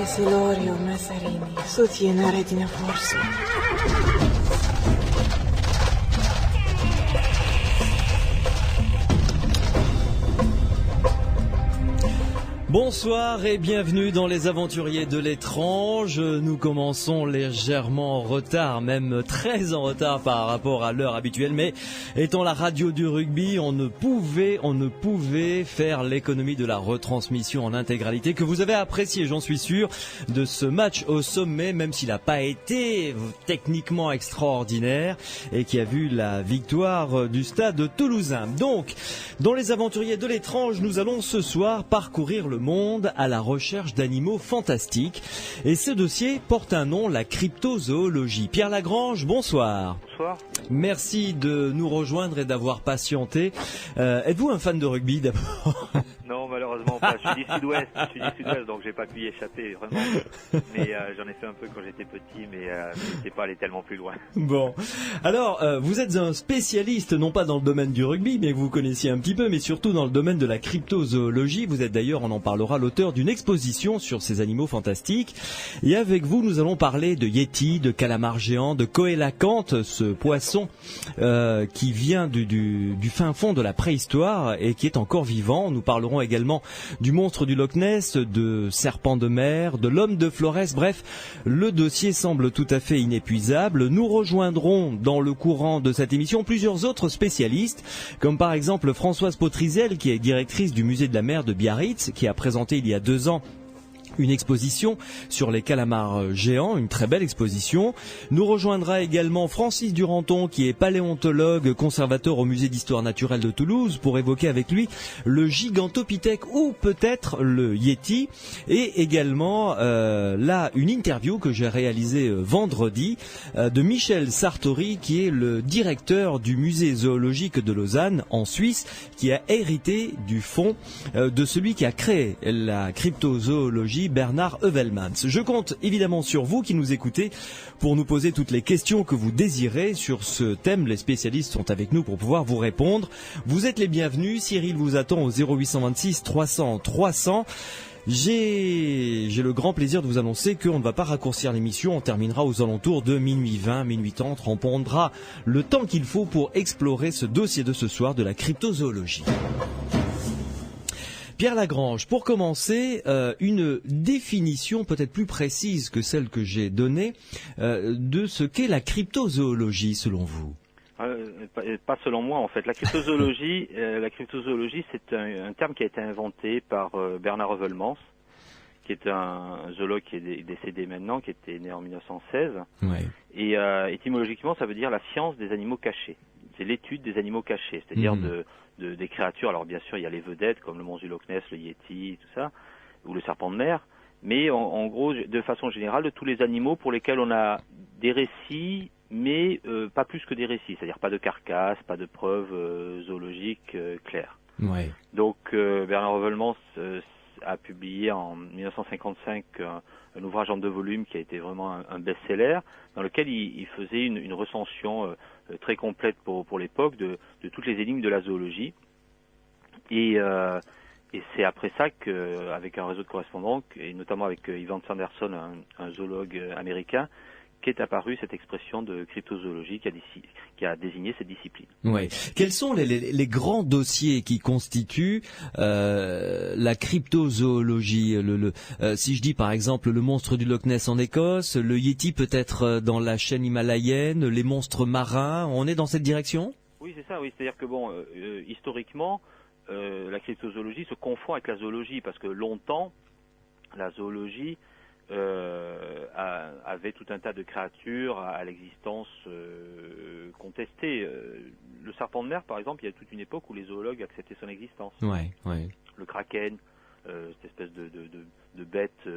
Silori o Massarini, soutiene Retina Forse. Bonsoir et bienvenue dans les aventuriers de l'étrange. Nous commençons légèrement en retard, même très en retard par rapport à l'heure habituelle, mais étant la radio du rugby, on ne pouvait faire l'économie de la retransmission en intégralité que vous avez apprécié, j'en suis sûr, de ce match au sommet, même s'il n'a pas été techniquement extraordinaire et qui a vu la victoire du stade toulousain. Donc, dans les aventuriers de l'étrange, nous allons ce soir parcourir le monde à la recherche d'animaux fantastiques. Et ce dossier porte un nom, la cryptozoologie. Pierre Lagrange, bonsoir. Bonsoir. Merci de nous rejoindre et d'avoir patienté. Êtes-vous un fan de rugby d'abord ? Non, malheureusement pas. Je suis du Sud-Ouest, donc j'ai pas pu y échapper, vraiment. Mais j'en ai fait un peu quand j'étais petit, mais je sais pas aller tellement plus loin. Bon, alors vous êtes un spécialiste, non pas dans le domaine du rugby, mais que vous connaissiez un petit peu, mais surtout dans le domaine de la cryptozoologie. Vous êtes d'ailleurs, on en parlera, l'auteur d'une exposition sur ces animaux fantastiques. Et avec vous, nous allons parler de yétis, de calamars géants, de coélacanthes, ce poisson qui vient du fin fond de la préhistoire et qui est encore vivant. Nous parlerons également du monstre du Loch Ness, de serpents de mer, de l'homme de Flores. Bref, le dossier semble tout à fait inépuisable. Nous rejoindrons dans le courant de cette émission plusieurs autres spécialistes, comme par exemple Françoise Potrizel, qui est directrice du musée de la mer de Biarritz, qui a présenté il y a 2 ans une exposition sur les calamars géants, une très belle exposition. Nous rejoindra également Francis Duranton, qui est paléontologue, conservateur au musée d'histoire naturelle de Toulouse, pour évoquer avec lui le gigantopithèque ou peut-être le yéti. Et également là une interview que j'ai réalisée vendredi de Michel Sartori, qui est le directeur du musée zoologique de Lausanne en Suisse, qui a hérité du fonds de celui qui a créé la cryptozoologie, Bernard Heuvelmans. Je compte évidemment sur vous qui nous écoutez pour nous poser toutes les questions que vous désirez sur ce thème. Les spécialistes sont avec nous pour pouvoir vous répondre. Vous êtes les bienvenus. Cyril vous attend au 0826 300 300. J'ai le grand plaisir de vous annoncer qu'on ne va pas raccourcir l'émission. On terminera aux alentours de minuit 20, minuit 30. On prendra le temps qu'il faut pour explorer ce dossier de ce soir de la cryptozoologie. Pierre Lagrange, pour commencer, une définition peut-être plus précise que celle que j'ai donnée de ce qu'est la cryptozoologie selon vous. Pas selon moi en fait. La cryptozoologie, c'est un terme qui a été inventé par Bernard Heuvelmans, qui est un zoologue qui est décédé maintenant, qui était né en 1916. Ouais. Et étymologiquement, ça veut dire la science des animaux cachés. C'est l'étude des animaux cachés, c'est-à-dire des créatures. Alors bien sûr, il y a les vedettes comme le monstre du Loch Ness, le yéti, tout ça, ou le serpent de mer. Mais en gros, de façon générale, de tous les animaux pour lesquels on a des récits, mais pas plus que des récits, c'est-à-dire pas de carcasse, pas de preuves zoologiques claires. Ouais. Donc Bernard Heuvelmans a publié en 1955 un ouvrage en 2 volumes qui a été vraiment un best-seller, dans lequel il faisait une recension très complète pour l'époque de toutes les énigmes de la zoologie. Et c'est après ça qu'avec un réseau de correspondants, et notamment avec Ivan Sanderson, un zoologue américain, qu'est apparue cette expression de cryptozoologie qui a désigné cette discipline. Oui. Quels sont les grands dossiers qui constituent la cryptozoologie si je dis par exemple le monstre du Loch Ness en Écosse, le yéti peut-être dans la chaîne himalayenne, les monstres marins, on est dans cette direction ? Oui, c'est ça. Oui, c'est-à-dire que historiquement, la cryptozoologie se confond avec la zoologie parce que longtemps, la zoologie avait tout un tas de créatures à l'existence contestée. Le serpent de mer, par exemple, il y a toute une époque où les zoologues acceptaient son existence. Ouais, ouais. Le kraken, cette espèce de bête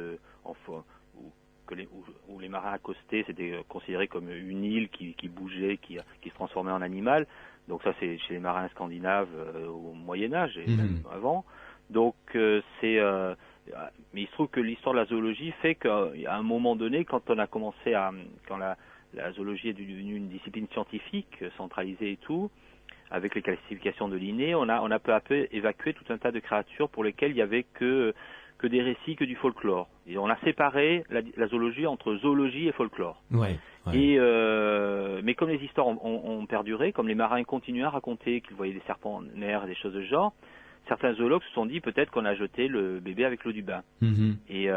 où les marins accostaient, c'était considéré comme une île qui bougeait, qui se transformait en animal. Donc ça, c'est chez les marins scandinaves au Moyen-Âge et même avant. Donc mais il se trouve que l'histoire de la zoologie fait qu'à un moment donné, quand la zoologie est devenue une discipline scientifique, centralisée et tout, avec les classifications de Linné, on a peu à peu évacué tout un tas de créatures pour lesquelles il y avait que que des récits, que du folklore. Et on a séparé la zoologie entre zoologie et folklore. Ouais. Mais comme les histoires ont perduré, comme les marins continuaient à raconter qu'ils voyaient des serpents en mer et des choses de ce genre, certains zoologues se sont dit peut-être qu'on a jeté le bébé avec l'eau du bain. Et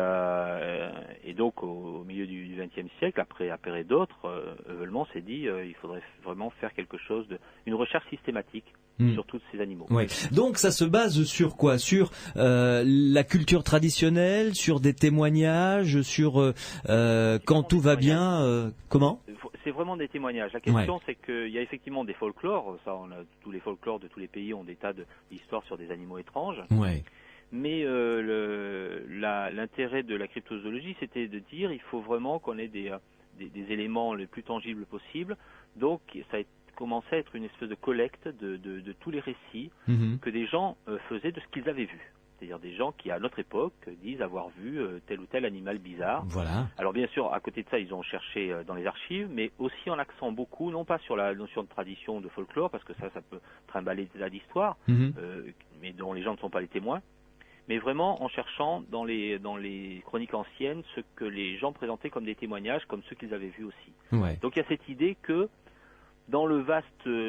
donc au milieu du XXe siècle, après Appert et d'autres, Heuvelmans s'est dit il faudrait vraiment faire quelque chose, une recherche systématique sur tous ces animaux. Ouais. Donc ça se base sur quoi? Sur la culture traditionnelle, sur des témoignages, sur quand tout va bien. Comment? C'est vraiment des témoignages. La question, c'est qu'il y a effectivement des folklores. Ça, tous les folklores de tous les pays ont des tas d'histoires sur des animaux étranges. Ouais. Mais l'intérêt de la cryptozoologie, c'était de dire il faut vraiment qu'on ait des éléments les plus tangibles possibles. Donc, ça a commencé à être une espèce de collecte de tous les récits que des gens faisaient de ce qu'ils avaient vu. C'est-à-dire des gens qui, à notre époque, disent avoir vu tel ou tel animal bizarre. Voilà. Alors bien sûr, à côté de ça, ils ont cherché dans les archives, mais aussi en accent beaucoup, non pas sur la notion de tradition, de folklore, parce que ça peut trimballer des tas d'histoires, mais dont les gens ne sont pas les témoins, mais vraiment en cherchant dans les chroniques anciennes ce que les gens présentaient comme des témoignages, comme ceux qu'ils avaient vus aussi. Ouais. Donc il y a cette idée que dans le vaste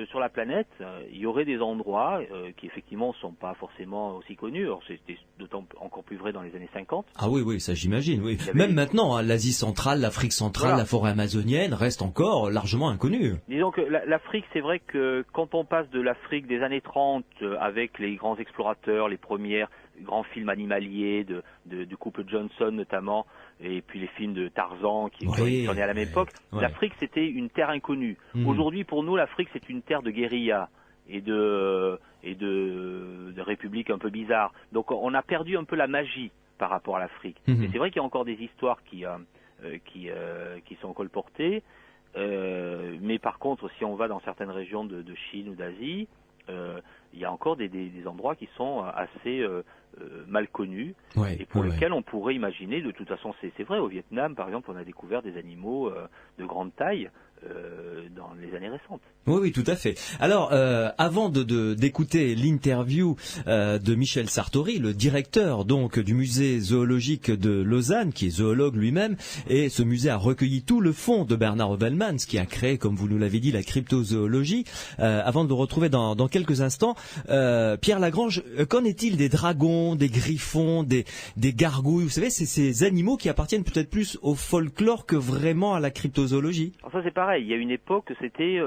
sur la planète, il y aurait des endroits qui effectivement sont pas forcément aussi connus. Alors c'était d'autant encore plus vrai dans les années 50. Ah oui, ça j'imagine. Oui. Même maintenant, l'Asie centrale, l'Afrique centrale, la forêt amazonienne restent encore largement inconnues. Disons que l'Afrique, c'est vrai que quand on passe de l'Afrique des années 30 avec les grands explorateurs, les premiers grands films animaliers du couple Johnson notamment, et puis les films de Tarzan qui sont nés à la même époque, l'Afrique c'était une terre inconnue. Aujourd'hui pour nous l'Afrique c'est une terre de guérilla et de républiques un peu bizarres. Donc on a perdu un peu la magie par rapport à l'Afrique. Et c'est vrai qu'il y a encore des histoires qui sont colportées, mais par contre si on va dans certaines régions de Chine ou d'Asie, il y a encore des endroits qui sont assez mal connus et pour lesquels on pourrait imaginer, de toute façon c'est vrai, au Vietnam par exemple on a découvert des animaux de grande taille dans les années récentes. Oui, tout à fait. Alors, avant d'écouter l'interview de Michel Sartori, le directeur donc du musée zoologique de Lausanne, qui est zoologue lui-même, et ce musée a recueilli tout le fonds de Bernard Heuvelmans, qui a créé, comme vous nous l'avez dit, la cryptozoologie. Avant de le retrouver dans quelques instants, Pierre Lagrange, qu'en est-il des dragons, des griffons, des gargouilles? Vous savez, c'est ces animaux qui appartiennent peut-être plus au folklore que vraiment à la cryptozoologie. Alors ça c'est pareil, il y a une époque, c'était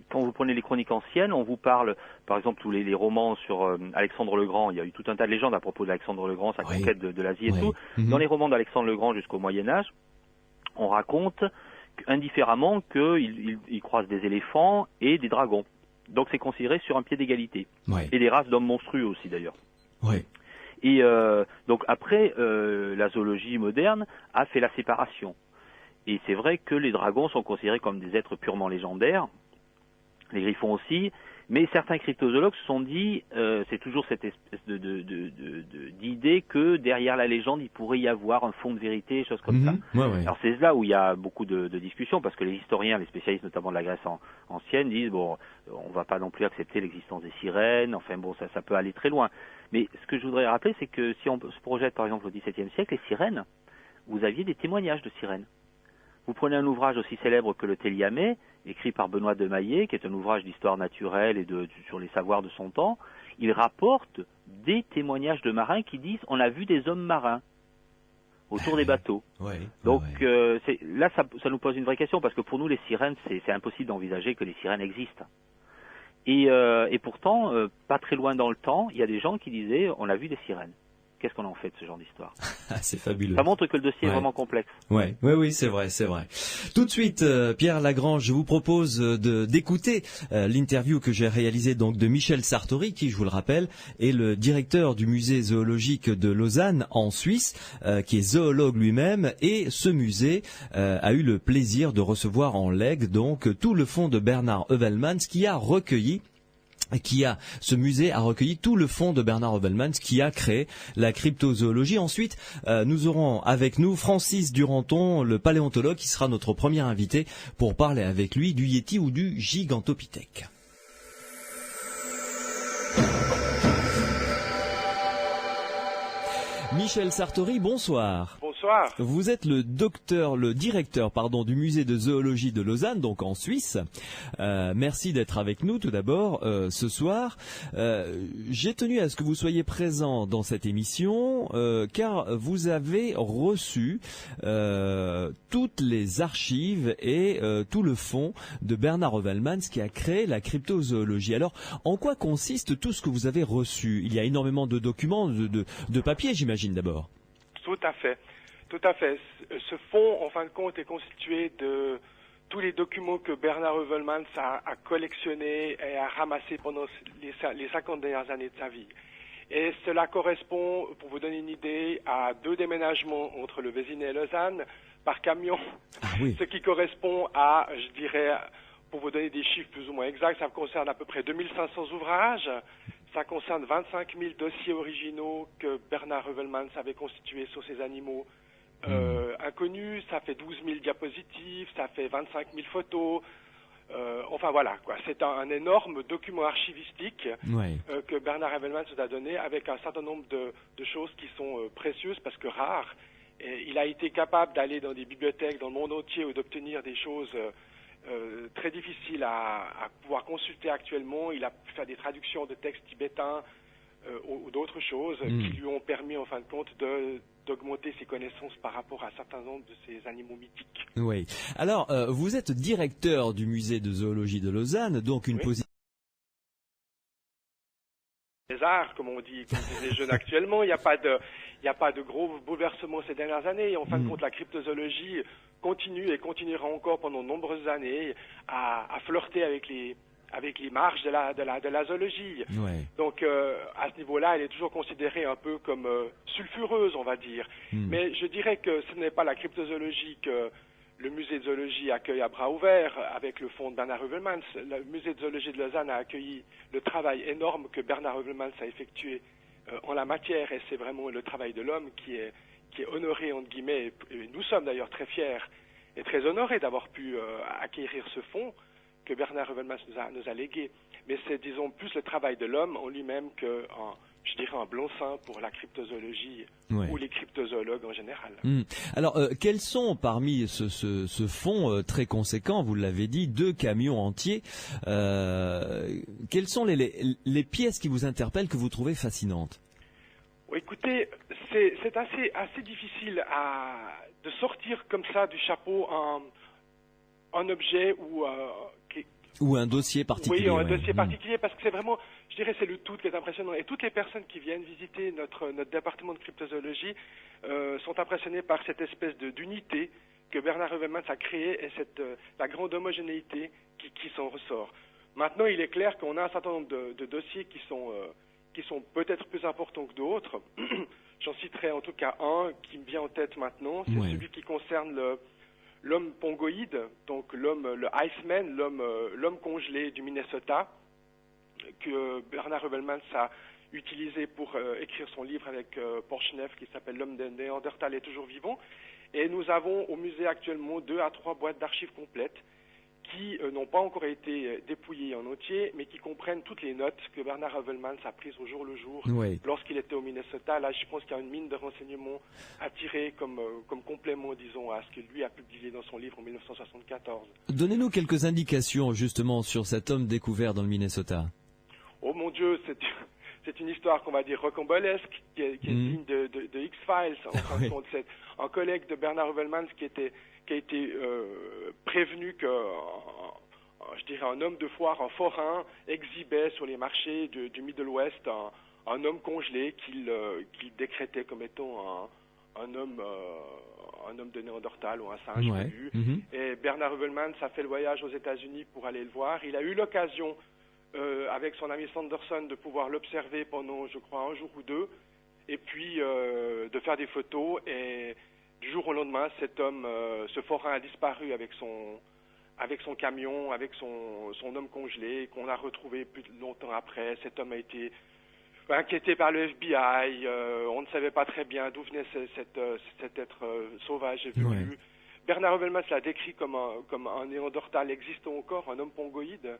quand vous prenez les chroniques anciennes, on vous parle, par exemple, tous les romans sur Alexandre le Grand. Il y a eu tout un tas de légendes à propos d'Alexandre le Grand, sa conquête de l'Asie et tout. Dans les romans d'Alexandre le Grand jusqu'au Moyen-Âge, on raconte indifféremment qu'il croise des éléphants et des dragons. Donc c'est considéré sur un pied d'égalité. Et des races d'hommes monstrueux aussi d'ailleurs. Et donc après, la zoologie moderne a fait la séparation. Et c'est vrai que les dragons sont considérés comme des êtres purement légendaires, les griffons aussi, mais certains cryptozoologues se sont dit, c'est toujours cette espèce d'idée que derrière la légende, il pourrait y avoir un fond de vérité, choses comme ça. Alors c'est là où il y a beaucoup de discussions, parce que les historiens, les spécialistes notamment de la Grèce ancienne, disent, bon, on va pas non plus accepter l'existence des sirènes, enfin bon, ça peut aller très loin. Mais ce que je voudrais rappeler, c'est que si on se projette par exemple au XVIIe siècle, les sirènes, vous aviez des témoignages de sirènes. Vous prenez un ouvrage aussi célèbre que le Téliamé, écrit par Benoît de Maillet, qui est un ouvrage d'histoire naturelle et sur les savoirs de son temps. Il rapporte des témoignages de marins qui disent « on a vu des hommes marins autour des bateaux ». Donc là, ça nous pose une vraie question, parce que pour nous, les sirènes, c'est impossible d'envisager que les sirènes existent. Et pourtant, pas très loin dans le temps, il y a des gens qui disaient « on a vu des sirènes ». Qu'est-ce qu'on en fait de ce genre d'histoire? C'est fabuleux. Ça montre que le dossier est vraiment complexe. Oui, c'est vrai. Tout de suite, Pierre Lagrange, je vous propose d'écouter l'interview que j'ai réalisée donc de Michel Sartori, qui, je vous le rappelle, est le directeur du musée zoologique de Lausanne en Suisse, qui est zoologue lui-même, et ce musée a eu le plaisir de recevoir en legs donc tout le fonds de Bernard Heuvelmans, ce musée a recueilli tout le fonds de Bernard Heuvelmans qui a créé la cryptozoologie. Ensuite, nous aurons avec nous Francis Duranton, le paléontologue, qui sera notre premier invité pour parler avec lui du Yéti ou du Gigantopithèque. Michel Sartori, bonsoir. Bonsoir. Vous êtes le directeur du musée de zoologie de Lausanne, donc en Suisse. Merci d'être avec nous tout d'abord ce soir. J'ai tenu à ce que vous soyez présent dans cette émission car vous avez reçu toutes les archives et tout le fonds de Bernard Hövelmans qui a créé la cryptozoologie. Alors, en quoi consiste tout ce que vous avez reçu? Il y a énormément de documents, de papier, j'imagine d'abord. Tout à fait. Tout à fait. Ce fonds, en fin de compte, est constitué de tous les documents que Bernard Hövelmans a collectionnés et a ramassés pendant les 50 dernières années de sa vie. Et cela correspond, pour vous donner une idée, à 2 déménagements entre le Vésinet et Lausanne par camion. Ah oui. Ce qui correspond à, je dirais, pour vous donner des chiffres plus ou moins exacts, ça concerne à peu près 2500 ouvrages. Ça concerne 25 000 dossiers originaux que Bernard Hövelmans avait constitués sur ces animaux inconnus. Ça fait 12 000 diapositives, ça fait 25 000 photos. Enfin voilà, quoi. C'est un énorme document archivistique que Bernard Hövelmans nous a donné avec un certain nombre de choses qui sont précieuses parce que rares. Et il a été capable d'aller dans des bibliothèques dans le monde entier ou d'obtenir des choses très difficiles à pouvoir consulter actuellement. Il a pu faire des traductions de textes tibétains ou d'autres choses qui lui ont permis en fin de compte d'augmenter ses connaissances par rapport à un certain nombre de ces animaux mythiques. Oui. Alors, vous êtes directeur du musée de zoologie de Lausanne, donc une position... Les arts, comme on dit, comme disent les jeunes actuellement, il n'y a pas de gros bouleversements ces dernières années. Et en fin de compte, la cryptozoologie continue et continuera encore pendant de nombreuses années à flirter avec les marges de la zoologie. Ouais. Donc à ce niveau-là, elle est toujours considérée un peu comme sulfureuse, on va dire. Mais je dirais que ce n'est pas la cryptozoologie que le musée de zoologie accueille à bras ouverts avec le fonds de Bernard Hövelmans. Le musée de zoologie de Lausanne a accueilli le travail énorme que Bernard Hövelmans a effectué en la matière, et c'est vraiment le travail de l'homme qui est honoré, entre guillemets, et nous sommes d'ailleurs très fiers et très honorés d'avoir pu acquérir ce fonds que Bernard Hövelmans nous a légué. Mais c'est, disons, plus le travail de l'homme en lui-même je dirais, un blanc-seing pour la cryptozoologie ou les cryptozoologues en général. Alors, quels sont, parmi ce fonds très conséquent, vous l'avez dit, 2 camions entiers, quelles sont les pièces qui vous interpellent, que vous trouvez fascinantes? Écoutez, c'est assez difficile de sortir comme ça du chapeau un objet ou un dossier particulier. Oui, un dossier particulier, parce que c'est vraiment, je dirais, c'est le tout qui est impressionnant. Et toutes les personnes qui viennent visiter notre département de cryptozoologie sont impressionnées par cette espèce d'unité que Bernard Hövelmans a créée et la grande homogénéité qui s'en ressort. Maintenant, il est clair qu'on a un certain nombre de dossiers qui sont peut-être plus importants que d'autres. J'en citerai en tout cas un qui me vient en tête maintenant, c'est celui qui concerne l'homme pongoïde, donc le Iceman, l'homme congelé du Minnesota, que Bernard Hövelmans a utilisé pour écrire son livre avec Porchnev qui s'appelle L'homme de Néandertal est toujours vivant. Et nous avons au musée actuellement 2 à 3 boîtes d'archives complètes qui n'ont pas encore été dépouillées en entier, mais qui comprennent toutes les notes que Bernard Hövelmans a prises au jour le jour lorsqu'il était au Minnesota. Là, je pense qu'il y a une mine de renseignements à tirer comme complément, disons, à ce que lui a publié dans son livre en 1974. Donnez-nous quelques indications, justement, sur cet homme découvert dans le Minnesota. Oh mon Dieu, c'est une histoire qu'on va dire rocambolesque, qui est digne de X-Files. En fin de compte, c'est un collègue de Bernard Hövelmans qui a été prévenu que, je dirais, un homme de foire, un forain, exhibait sur les marchés du Middle West un homme congelé qu'il décrétait comme étant un homme de Néandertal ou un singe velu. Et Bernard Hövelmans a fait le voyage aux États-Unis pour aller le voir. Il a eu l'occasion, avec son ami Sanderson, de pouvoir l'observer pendant, je crois, 1 jour ou 2, et puis de faire des photos. Et du jour au lendemain, cet homme, ce forain a disparu avec son camion, avec son homme congelé, qu'on a retrouvé plus longtemps après. Cet homme a été inquiété par le FBI. On ne savait pas très bien d'où venait cet être sauvage et velu. Bernard Hövelmans l'a décrit comme un Néandertal existant encore, un homme pongoïde.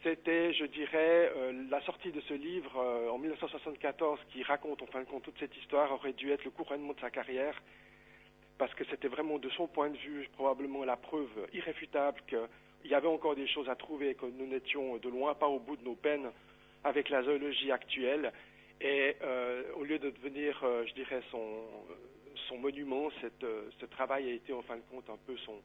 c'était, je dirais, la sortie de ce livre en 1974 qui raconte, en fin de compte, toute cette histoire aurait dû être le couronnement de sa carrière, parce que c'était vraiment, de son point de vue, probablement la preuve irréfutable qu'il y avait encore des choses à trouver, que nous n'étions de loin pas au bout de nos peines avec la zoologie actuelle. Et au lieu de devenir, je dirais, son monument, ce travail a été, en fin de compte, un peu son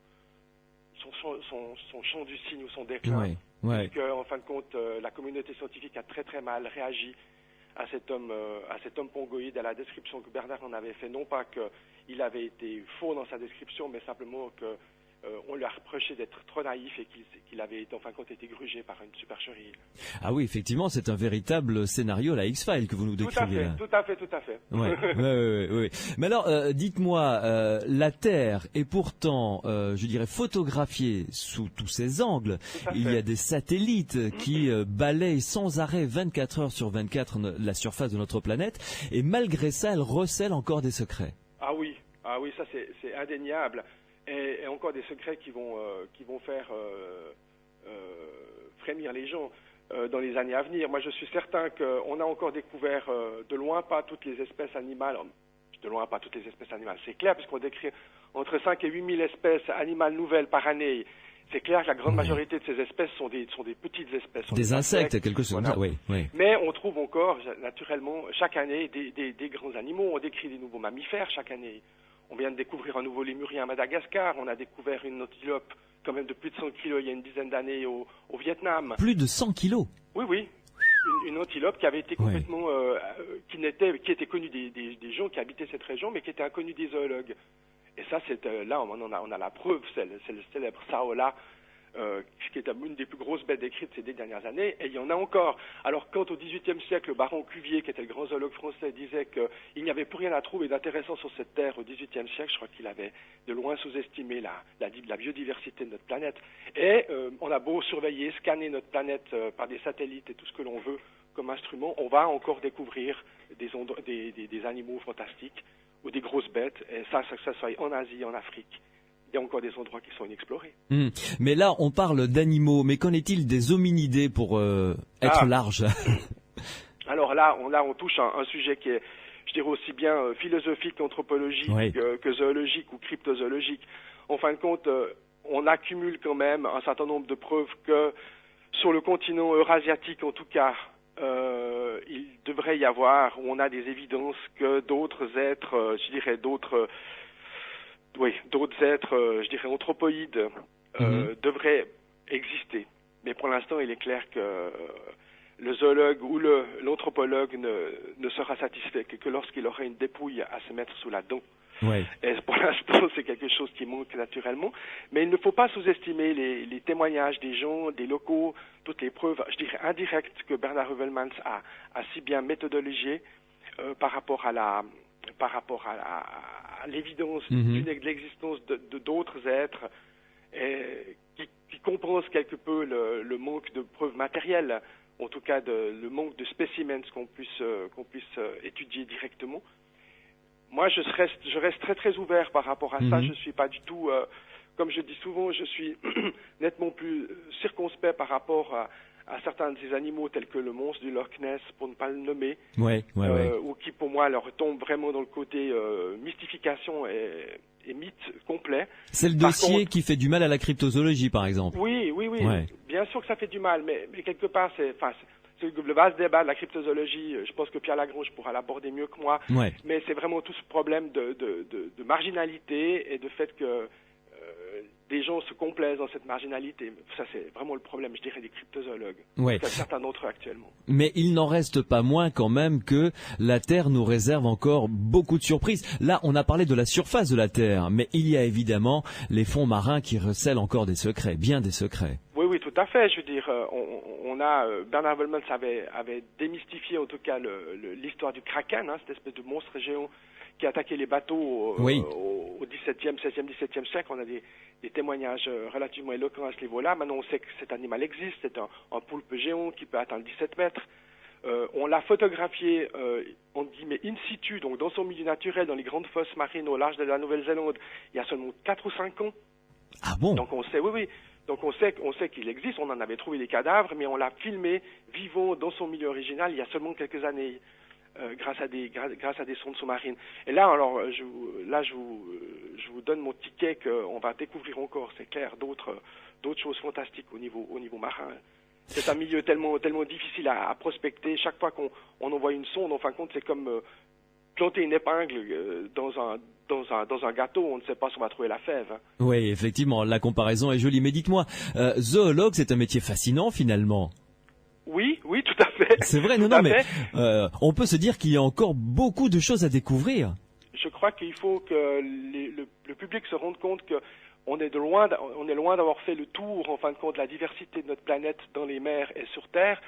chant du cygne ou son déclin. Ouais, ouais. Puisque, en fin de compte, la communauté scientifique a très très mal réagi à cet homme pongoïde, à la description que Bernard en avait fait. Non pas qu'il avait été faux dans sa description, mais simplement que on lui a reproché d'être trop naïf et qu'il avait été, en fin de compte, été grugé par une supercherie. Ah oui, effectivement, c'est un véritable scénario, la X-Files, que vous nous décrivez là. Tout à fait. Ouais. Mais alors, dites-moi, la Terre est pourtant, je dirais, photographiée sous tous ses angles. Il y a des satellites qui balayent sans arrêt 24 heures sur 24 la surface de notre planète, et malgré ça, elle recèle encore des secrets. Ah oui, ça c'est indéniable. Et encore des secrets qui vont faire frémir les gens dans les années à venir. Moi, je suis certain qu'on a encore découvert de loin pas toutes les espèces animales. De loin pas toutes les espèces animales, c'est clair, puisqu'on décrit entre 5 et 8 000 espèces animales nouvelles par année. C'est clair que la grande majorité de ces espèces sont des petites espèces. Des insectes, quelque chose comme ça, oui. Mais on trouve encore, naturellement, chaque année, des grands animaux. On décrit des nouveaux mammifères chaque année. On vient de découvrir un nouveau lémurien à Madagascar. On a découvert une antilope quand même de plus de 100 kilos il y a une dizaine d'années au Vietnam. Plus de 100 kilos? Oui. Une antilope qui avait été complètement... qui était connue des gens qui habitaient cette région, mais qui était inconnue des zoologues. Et ça, là, on a la preuve, c'est le célèbre Saola, qui est une des plus grosses bêtes décrites ces 2 dernières années, et il y en a encore. Alors, quand au XVIIIe siècle, le baron Cuvier, qui était le grand zoologue français, disait qu'il n'y avait plus rien à trouver d'intéressant sur cette terre au XVIIIe siècle, je crois qu'il avait de loin sous-estimé la biodiversité de notre planète. Et on a beau surveiller, scanner notre planète par des satellites et tout ce que l'on veut comme instrument, on va encore découvrir des animaux fantastiques ou des grosses bêtes, et ça soit en Asie, en Afrique. Il y a encore des endroits qui sont inexplorés. Mais là, on parle d'animaux, mais qu'en est-il des hominidés pour être large? Alors là, on touche un sujet qui est, je dirais, aussi bien philosophique qu'anthropologique, que zoologique ou cryptozoologique. En fin de compte, on accumule quand même un certain nombre de preuves que sur le continent eurasiatique, en tout cas, il devrait y avoir, on a des évidences que d'autres êtres, d'autres êtres, anthropoïdes, devraient exister. Mais pour l'instant, il est clair que le zoologue ou l'anthropologue ne sera satisfait que lorsqu'il aura une dépouille à se mettre sous la dent. Et pour l'instant, c'est quelque chose qui manque naturellement. Mais il ne faut pas sous-estimer les témoignages des gens, des locaux, toutes les preuves, je dirais, indirectes que Bernard Heuvelmans a si bien méthodologiées par rapport à l'évidence de l'existence de d'autres êtres qui compensent quelque peu le manque de preuves matérielles, en tout cas le manque de spécimens qu'on puisse étudier directement. Moi, je reste très très ouvert par rapport à ça. Je suis pas du tout, comme je dis souvent, je suis nettement plus circonspect par rapport à certains de ces animaux tels que le monstre du Loch Ness, pour ne pas le nommer, ou qui pour moi leur tombe vraiment dans le côté mystification et mythe complet. C'est le dossier qui fait du mal à la cryptozoologie, par exemple. Oui. Bien sûr que ça fait du mal, mais quelque part, c'est le vaste débat de la cryptozoologie. Je pense que Pierre Lagrange pourra l'aborder mieux que moi. Mais c'est vraiment tout ce problème de marginalité et de fait que des gens se complaisent dans cette marginalité. Ça, c'est vraiment le problème, je dirais, des cryptozoologues. Certains d'entre eux actuellement. Mais il n'en reste pas moins quand même que la Terre nous réserve encore beaucoup de surprises. Là, on a parlé de la surface de la Terre, mais il y a évidemment les fonds marins qui recèlent encore des secrets, bien des secrets. Oui, tout à fait. Je veux dire, Bernard Heuvelmans avait démystifié en tout cas l'histoire du Kraken, cette espèce de monstre géant qui attaquait les bateaux au XVIIe, XVIe, XVIIe siècle. On a des témoignages relativement éloquents à ce niveau-là. Maintenant, on sait que cet animal existe. C'est un poulpe géant qui peut atteindre 17 mètres. On l'a photographié, on dit, mais in situ, donc dans son milieu naturel, dans les grandes fosses marines au large de la Nouvelle-Zélande, il y a seulement 4 ou 5 ans. Ah bon? Donc on sait, oui. Donc on sait qu'il existe, on en avait trouvé des cadavres, mais on l'a filmé vivant dans son milieu original il y a seulement quelques années, grâce à des sondes sous-marines. Et là, alors, je vous donne mon ticket qu'on va découvrir encore, c'est clair, d'autres choses fantastiques au niveau marin. C'est un milieu tellement difficile à prospecter. Chaque fois qu'on envoie une sonde, en fin de compte, c'est comme planter une épingle dans un gâteau, on ne sait pas si on va trouver la fève. Oui, effectivement, la comparaison est jolie. Mais dites-moi, zoologue, c'est un métier fascinant finalement. Oui, tout à fait. C'est vrai, non, mais on peut se dire qu'il y a encore beaucoup de choses à découvrir. Je crois qu'il faut que le public se rende compte que on est loin d'avoir fait le tour, en fin de compte, de la diversité de notre planète dans les mers et sur Terre,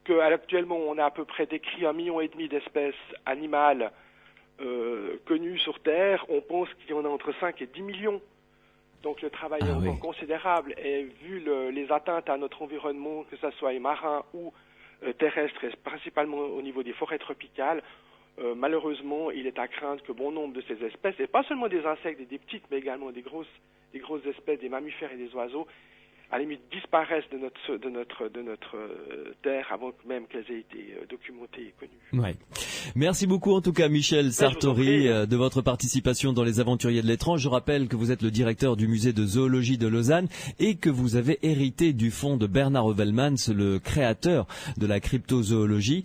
qu'actuellement on a à peu près décrit 1,5 million d'espèces animales connues sur Terre. On pense qu'il y en a entre 5 et 10 millions. Donc le travail est encore considérable, et vu les atteintes à notre environnement, que ce soit marin ou terrestre, et principalement au niveau des forêts tropicales, malheureusement, il est à craindre que bon nombre de ces espèces, et pas seulement des insectes et des petites, mais également des grosses espèces, des mammifères et des oiseaux, à la limite disparaissent de notre terre avant même qu'elles aient été documentées et connues. Ouais. Merci beaucoup en tout cas Michel Sartori de votre participation dans les Aventuriers de l'étrange. Je rappelle que vous êtes le directeur du musée de zoologie de Lausanne et que vous avez hérité du fonds de Bernard Heuvelmans, le créateur de la cryptozoologie.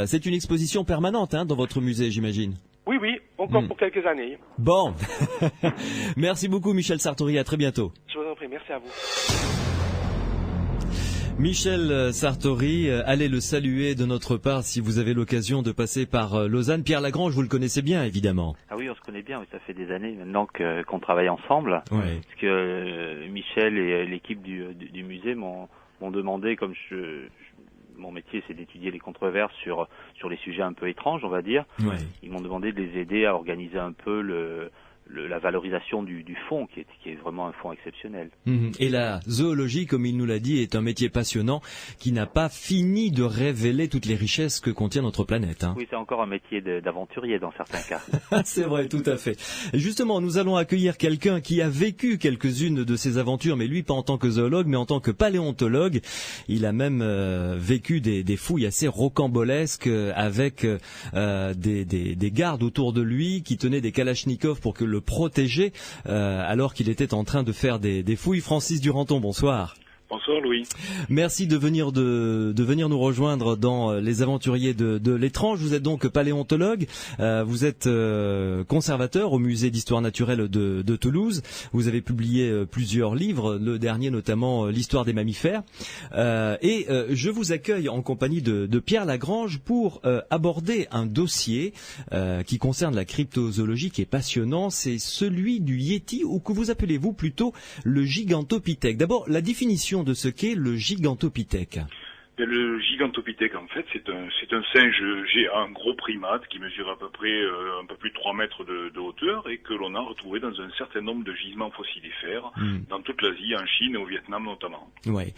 C'est une exposition permanente dans votre musée, j'imagine. Oui, encore pour quelques années. Bon. Merci beaucoup Michel Sartori, à très bientôt. Je vous en prie, merci à vous. Michel Sartori, allez le saluer de notre part si vous avez l'occasion de passer par Lausanne. Pierre Lagrange, vous le connaissez bien évidemment. Ah oui, on se connaît bien, ça fait des années maintenant qu'on travaille ensemble. Ouais. Parce que Michel et l'équipe du musée m'ont demandé, comme mon métier c'est d'étudier les controverses sur les sujets un peu étranges, on va dire. Ouais. Ils m'ont demandé de les aider à organiser un peu la valorisation du fonds, qui est vraiment un fonds exceptionnel. Et la zoologie, comme il nous l'a dit, est un métier passionnant qui n'a pas fini de révéler toutes les richesses que contient notre planète. Oui, c'est encore un métier d'aventurier dans certains cas. C'est vrai, tout à fait. Et justement, nous allons accueillir quelqu'un qui a vécu quelques-unes de ces aventures, mais lui pas en tant que zoologue, mais en tant que paléontologue. Il a même vécu des fouilles assez rocambolesques avec des gardes autour de lui qui tenaient des kalachnikovs pour que le protéger alors qu'il était en train de faire des fouilles. Francis Duranton, bonsoir. Bonsoir Louis. Merci de venir nous rejoindre dans les Aventuriers de l'étrange. Vous êtes donc paléontologue, vous êtes conservateur au musée d'histoire naturelle de Toulouse. Vous avez publié plusieurs livres, le dernier notamment l'histoire des mammifères. Et je vous accueille en compagnie de Pierre Lagrange pour aborder un dossier qui concerne la cryptozoologie qui est passionnant. C'est celui du Yéti, ou que vous appelez-vous plutôt le Gigantopithèque. D'abord, la définition de ce qu'est le Gigantopithèque. Le Gigantopithèque, en fait, c'est un singe, un gros primate qui mesure à peu près un peu plus de 3 mètres de hauteur et que l'on a retrouvé dans un certain nombre de gisements fossilifères dans toute l'Asie, en Chine et au Vietnam notamment. Ouais.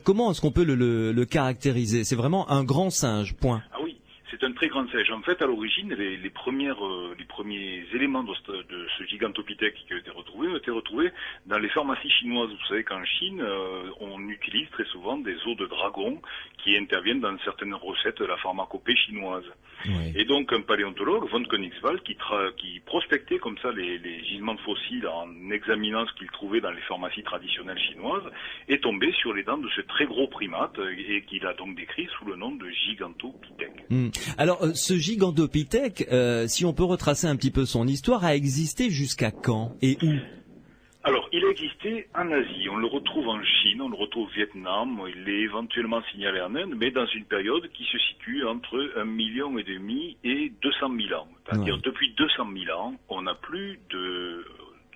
Comment est-ce qu'on peut le caractériser? C'est vraiment un grand singe, point. Ah oui. C'est un très grand singe. En fait, à l'origine, les premiers éléments de ce Gigantopithèque qui ont été retrouvés dans les pharmacies chinoises. Vous savez qu'en Chine, on utilise très souvent des os de dragon qui interviennent dans certaines recettes de la pharmacopée chinoise. Oui. Et donc, un paléontologue, von Königswald, qui prospectait comme ça les gisements de fossiles en examinant ce qu'il trouvait dans les pharmacies traditionnelles chinoises, est tombé sur les dents de ce très gros primate et qu'il a donc décrit sous le nom de Gigantopithèque. Alors, ce Gigantopithèque, si on peut retracer un petit peu son histoire, a existé jusqu'à quand et où? Alors, il a existé en Asie, on le retrouve en Chine, on le retrouve au Vietnam, il est éventuellement signalé en Inde, mais dans une période qui se situe entre 1,5 million et 200 000 ans. C'est-à-dire, depuis 200 000 ans, on n'a plus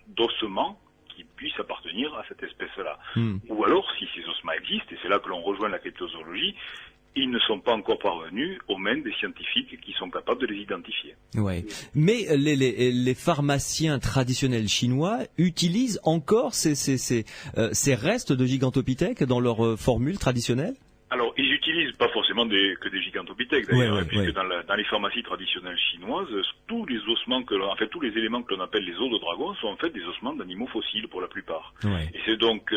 d'ossements qui puissent appartenir à cette espèce-là. Ou alors, si ces ossements existent, et c'est là que l'on rejoint la cryptozoologie, ils ne sont pas encore parvenus aux mains des scientifiques qui sont capables de les identifier. Ouais. Mais les pharmaciens traditionnels chinois utilisent encore ces restes de Gigantopithèque dans leur formule traditionnelle? Alors, ils utilisent n'utilise pas forcément que des gigantopithèques d'ailleurs, puisque dans les pharmacies traditionnelles chinoises, tous les ossements tous les éléments que l'on appelle les os de dragon sont en fait des ossements d'animaux fossiles pour la plupart. Ouais. Et c'est donc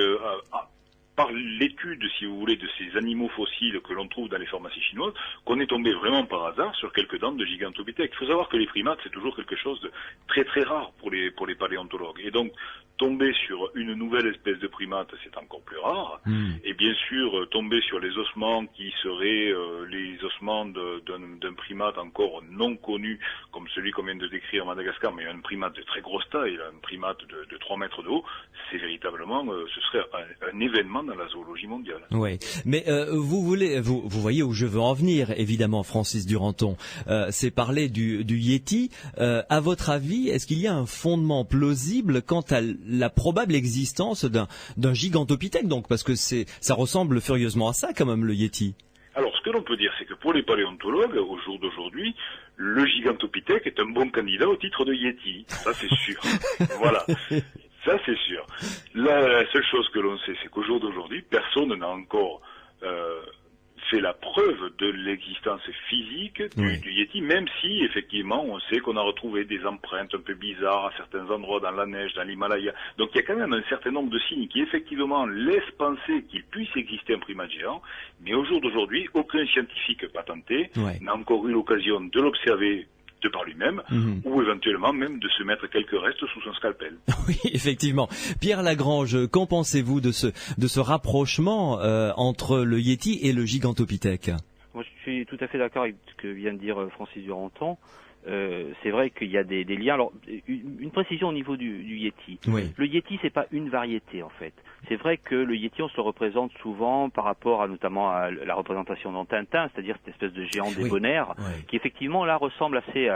par l'étude, si vous voulez, de ces animaux fossiles que l'on trouve dans les pharmacies chinoises, qu'on est tombé vraiment par hasard sur quelques dents de gigantopithèques. Il faut savoir que les primates, c'est toujours quelque chose de très très rare pour les paléontologues. Et donc, tomber sur une nouvelle espèce de primate, c'est encore plus rare. Et bien sûr, tomber sur les ossements qui seraient les ossements d'un primate encore non connu, comme celui qu'on vient de décrire à Madagascar, mais un primate de très grosse taille, un primate de 3 mètres de haut, c'est véritablement, ce serait un événement dans la zoologie mondiale. Oui, mais vous voyez où je veux en venir, évidemment, Francis Duranton. C'est parler du Yéti. À votre avis, est-ce qu'il y a un fondement plausible quant à la probable existence d'un gigantopithèque, donc, parce que ça ressemble furieusement à ça, quand même, le Yéti? Alors, ce que l'on peut dire, c'est que pour les paléontologues, au jour d'aujourd'hui, le gigantopithèque est un bon candidat au titre de Yéti. Ça, c'est sûr. Voilà. Ça, c'est sûr. La seule chose que l'on sait, c'est qu'au jour d'aujourd'hui, personne n'a encore fait la preuve de l'existence physique du Yéti, même si, effectivement, on sait qu'on a retrouvé des empreintes un peu bizarres à certains endroits dans la neige, dans l'Himalaya. Donc, il y a quand même un certain nombre de signes qui, effectivement, laissent penser qu'il puisse exister un primate géant. Mais au jour d'aujourd'hui, aucun scientifique patenté n'a encore eu l'occasion de l'observer de par lui-même, ou éventuellement même de se mettre quelques restes sous son scalpel. Oui, effectivement. Pierre Lagrange, qu'en pensez-vous de ce rapprochement entre le Yéti et le gigantopithèque? Moi, je suis tout à fait d'accord avec ce que vient de dire Francis Duranton. C'est vrai qu'il y a des liens. Alors, une précision au niveau du Yéti. Oui. Le Yéti, c'est pas une variété, en fait. C'est vrai que le Yéti, on se le représente souvent par rapport notamment à la représentation dans Tintin, c'est-à-dire cette espèce de géant débonnaire, qui effectivement, là, ressemble assez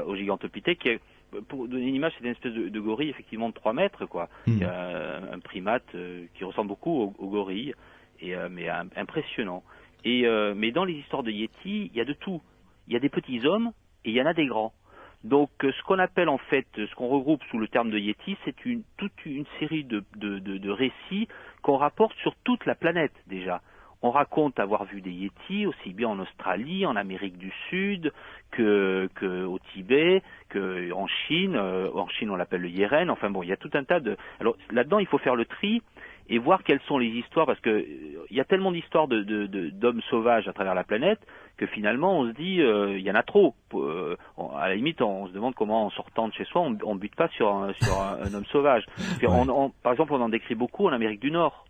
au gigantopithèque, qui est, pour donner une image, c'est une espèce de gorille, effectivement, de 3 mètres, quoi. Il y a un primate qui ressemble beaucoup au gorille, mais impressionnant. Mais dans les histoires de Yéti, il y a de tout. Il y a des petits hommes, et il y en a des grands. Donc, ce qu'on appelle en fait, ce qu'on regroupe sous le terme de Yéti, c'est toute une série de récits qu'on rapporte sur toute la planète déjà. On raconte avoir vu des Yétis aussi bien en Australie, en Amérique du Sud, que au Tibet, que en Chine. En Chine, on l'appelle le Yeren. Enfin bon, il y a tout un tas de. Alors là-dedans, il faut faire le tri et voir quelles sont les histoires, parce que il y a tellement d'histoires d'hommes sauvages à travers la planète que finalement on se dit il y en a trop. À la limite, on se demande comment en sortant de chez soi on bute pas sur un homme sauvage. Par exemple, on en décrit beaucoup en Amérique du Nord.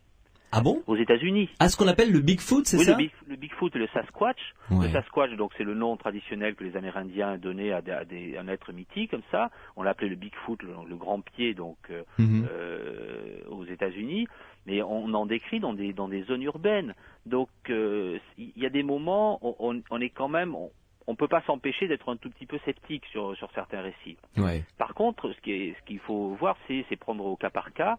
Ah bon? Aux États-Unis. Ah, ce qu'on appelle le Bigfoot, c'est ça? Oui, le Bigfoot et le Sasquatch. Le Sasquatch, donc, c'est le nom traditionnel que les Amérindiens donnaient à un être mythique, comme ça. On l'appelait le Bigfoot, le grand pied, donc, aux États-Unis. Mais on en décrit dans des zones urbaines. Donc, il y a des moments, on est quand même, on peut pas s'empêcher d'être un tout petit peu sceptique sur certains récits. Ouais. Par contre, ce qu'il faut voir, c'est prendre au cas par cas,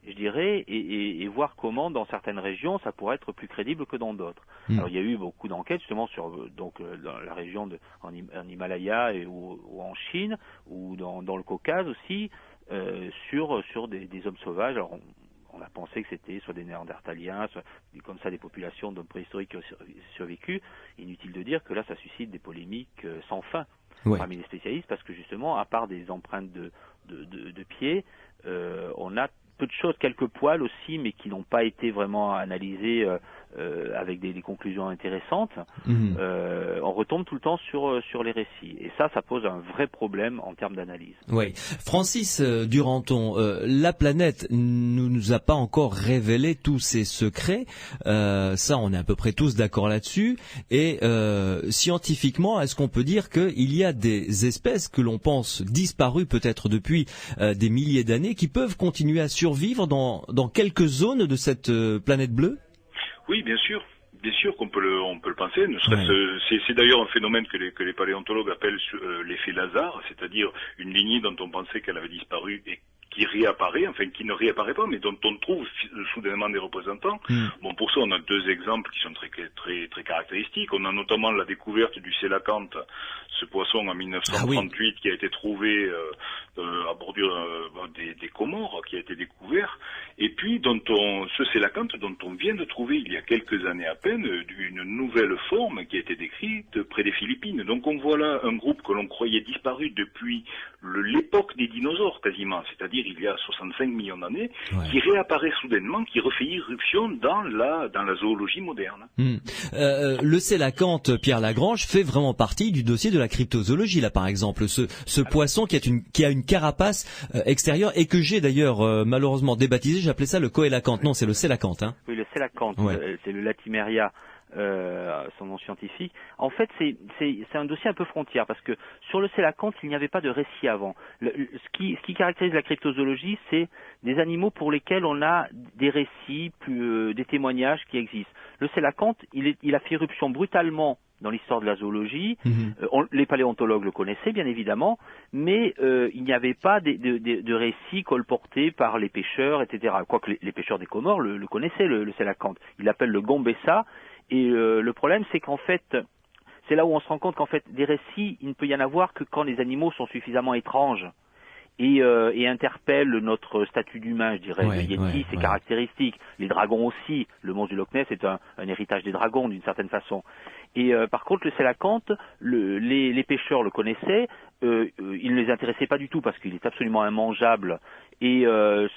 je dirais, et voir comment dans certaines régions ça pourrait être plus crédible que dans d'autres. Alors il y a eu beaucoup d'enquêtes justement sur dans la région en Himalaya ou en Chine ou dans le Caucase aussi sur des hommes sauvages. Alors on a pensé que c'était soit des Néandertaliens, soit comme ça des populations d'hommes préhistoriques qui ont survécu. Inutile de dire que là ça suscite des polémiques sans fin parmi les spécialistes, parce que justement à part des empreintes de pieds, on a peu de choses, quelques poils aussi, mais qui n'ont pas été vraiment analysés avec des conclusions intéressantes. On retombe tout le temps sur les récits. Et ça pose un vrai problème en termes d'analyse. Oui. Francis Duranton, la planète ne nous a pas encore révélé tous ses secrets. Ça, on est à peu près tous d'accord là-dessus. Et scientifiquement, est-ce qu'on peut dire qu'il y a des espèces que l'on pense disparues peut-être depuis des milliers d'années qui peuvent continuer à survivre dans quelques zones de cette planète bleue? Oui, bien sûr. Bien sûr qu'on peut le penser. C'est d'ailleurs un phénomène que les paléontologues appellent l'effet Lazare, c'est-à-dire une lignée dont on pensait qu'elle avait disparu et qui réapparaît, enfin qui ne réapparaît pas, mais dont on trouve soudainement des représentants. Bon, pour ça, on a deux exemples qui sont très caractéristiques. On a notamment la découverte du sélacanthe, ce poisson en 1938 qui a été trouvé à bordure des Comores, qui a été découvert, et puis ce sélacanthe dont on vient de trouver il y a quelques années à peine une nouvelle forme qui a été décrite près des Philippines. Donc on voit là un groupe que l'on croyait disparu depuis l'époque des dinosaures quasiment, c'est-à-dire il y a 65 millions d'années, qui réapparaît soudainement, qui refait irruption dans la zoologie moderne. Le sélacanthe, Pierre Lagrange, fait vraiment partie du dossier de la cryptozoologie, là par exemple, ce poisson qui a une carapace extérieure et que j'ai d'ailleurs malheureusement débaptisé, j'appelais ça le coélacanthe. Non, c'est le sélacanthe. Hein. Oui, le sélacanthe, c'est le Latimeria, son nom scientifique. En fait, c'est un dossier un peu frontière parce que sur le sélacanthe, il n'y avait pas de récit avant. Ce qui caractérise la cryptozoologie, c'est des animaux pour lesquels on a des récits, des témoignages qui existent. Le sélacanthe, il a fait irruption brutalement dans l'histoire de la zoologie. Les paléontologues le connaissaient bien évidemment, mais il n'y avait pas de récits colportés par les pêcheurs, etc. Quoique les pêcheurs des Comores le connaissaient, le sélacanthe. Ils l'appellent le gombessa, et le problème c'est qu'en fait, c'est là où on se rend compte qu'en fait, des récits, il ne peut y en avoir que quand les animaux sont suffisamment étranges et interpellent notre statut d'humain, je dirais. Le Yéti, c'est caractéristique. Les dragons aussi. Le monstre du Loch Ness est un héritage des dragons d'une certaine façon. Et par contre, le sélacanthe, les pêcheurs le connaissaient, il ne les intéressait pas du tout parce qu'il est absolument immangeable. Et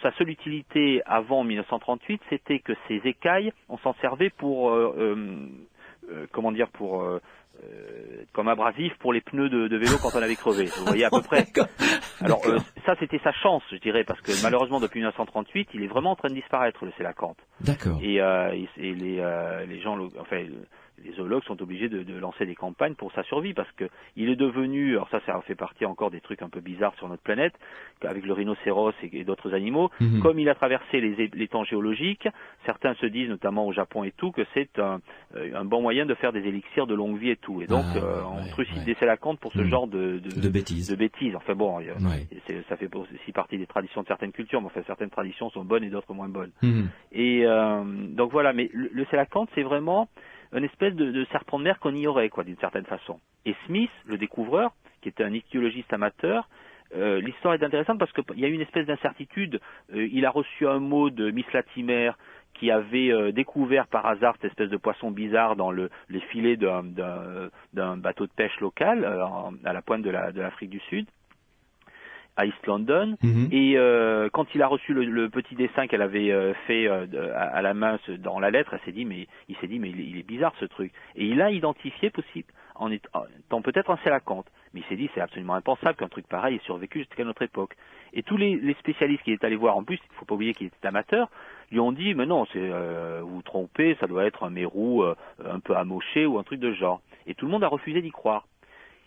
sa seule utilité avant 1938, c'était que ses écailles, on s'en servait pour, comme abrasif pour les pneus de vélo quand on avait crevé. Vous voyez à peu près. Alors ça, c'était sa chance, je dirais, parce que malheureusement depuis 1938, il est vraiment en train de disparaître, le sélacanthe. D'accord. Et les gens, enfin, les zoologues sont obligés de lancer des campagnes pour sa survie parce que il est devenu, alors ça fait partie encore des trucs un peu bizarres sur notre planète, avec le rhinocéros et d'autres animaux, comme il a traversé les temps géologiques, certains se disent, notamment au Japon et tout, que c'est un bon moyen de faire des élixirs de longue vie et tout. Et donc on trucide des sélacanthes pour ce genre de bêtises. Enfin bon, ça fait aussi partie des traditions de certaines cultures, mais enfin certaines traditions sont bonnes et d'autres moins bonnes. Et donc voilà, mais le sélacanthe, c'est vraiment une espèce de serpent de mer qu'on ignorait, quoi, d'une certaine façon. Et Smith, le découvreur, qui était un ichthyologiste amateur, l'histoire est intéressante parce qu'il y a eu une espèce d'incertitude. Il a reçu un mot de Miss Latimer qui avait découvert par hasard cette espèce de poisson bizarre dans les filets d'un bateau de pêche local à la pointe de l'Afrique du Sud, à East London, et quand il a reçu le petit dessin qu'elle avait fait à la main dans la lettre, il s'est dit mais il est bizarre ce truc, et il a identifié possible en étant peut-être un sélacanthe, mais il s'est dit c'est absolument impensable qu'un truc pareil ait survécu jusqu'à notre époque. Et tous les spécialistes qui est allé voir, en plus il faut pas oublier qu'il était amateur, lui ont dit mais non, vous vous trompez, ça doit être un mérou un peu amoché ou un truc de genre, et tout le monde a refusé d'y croire.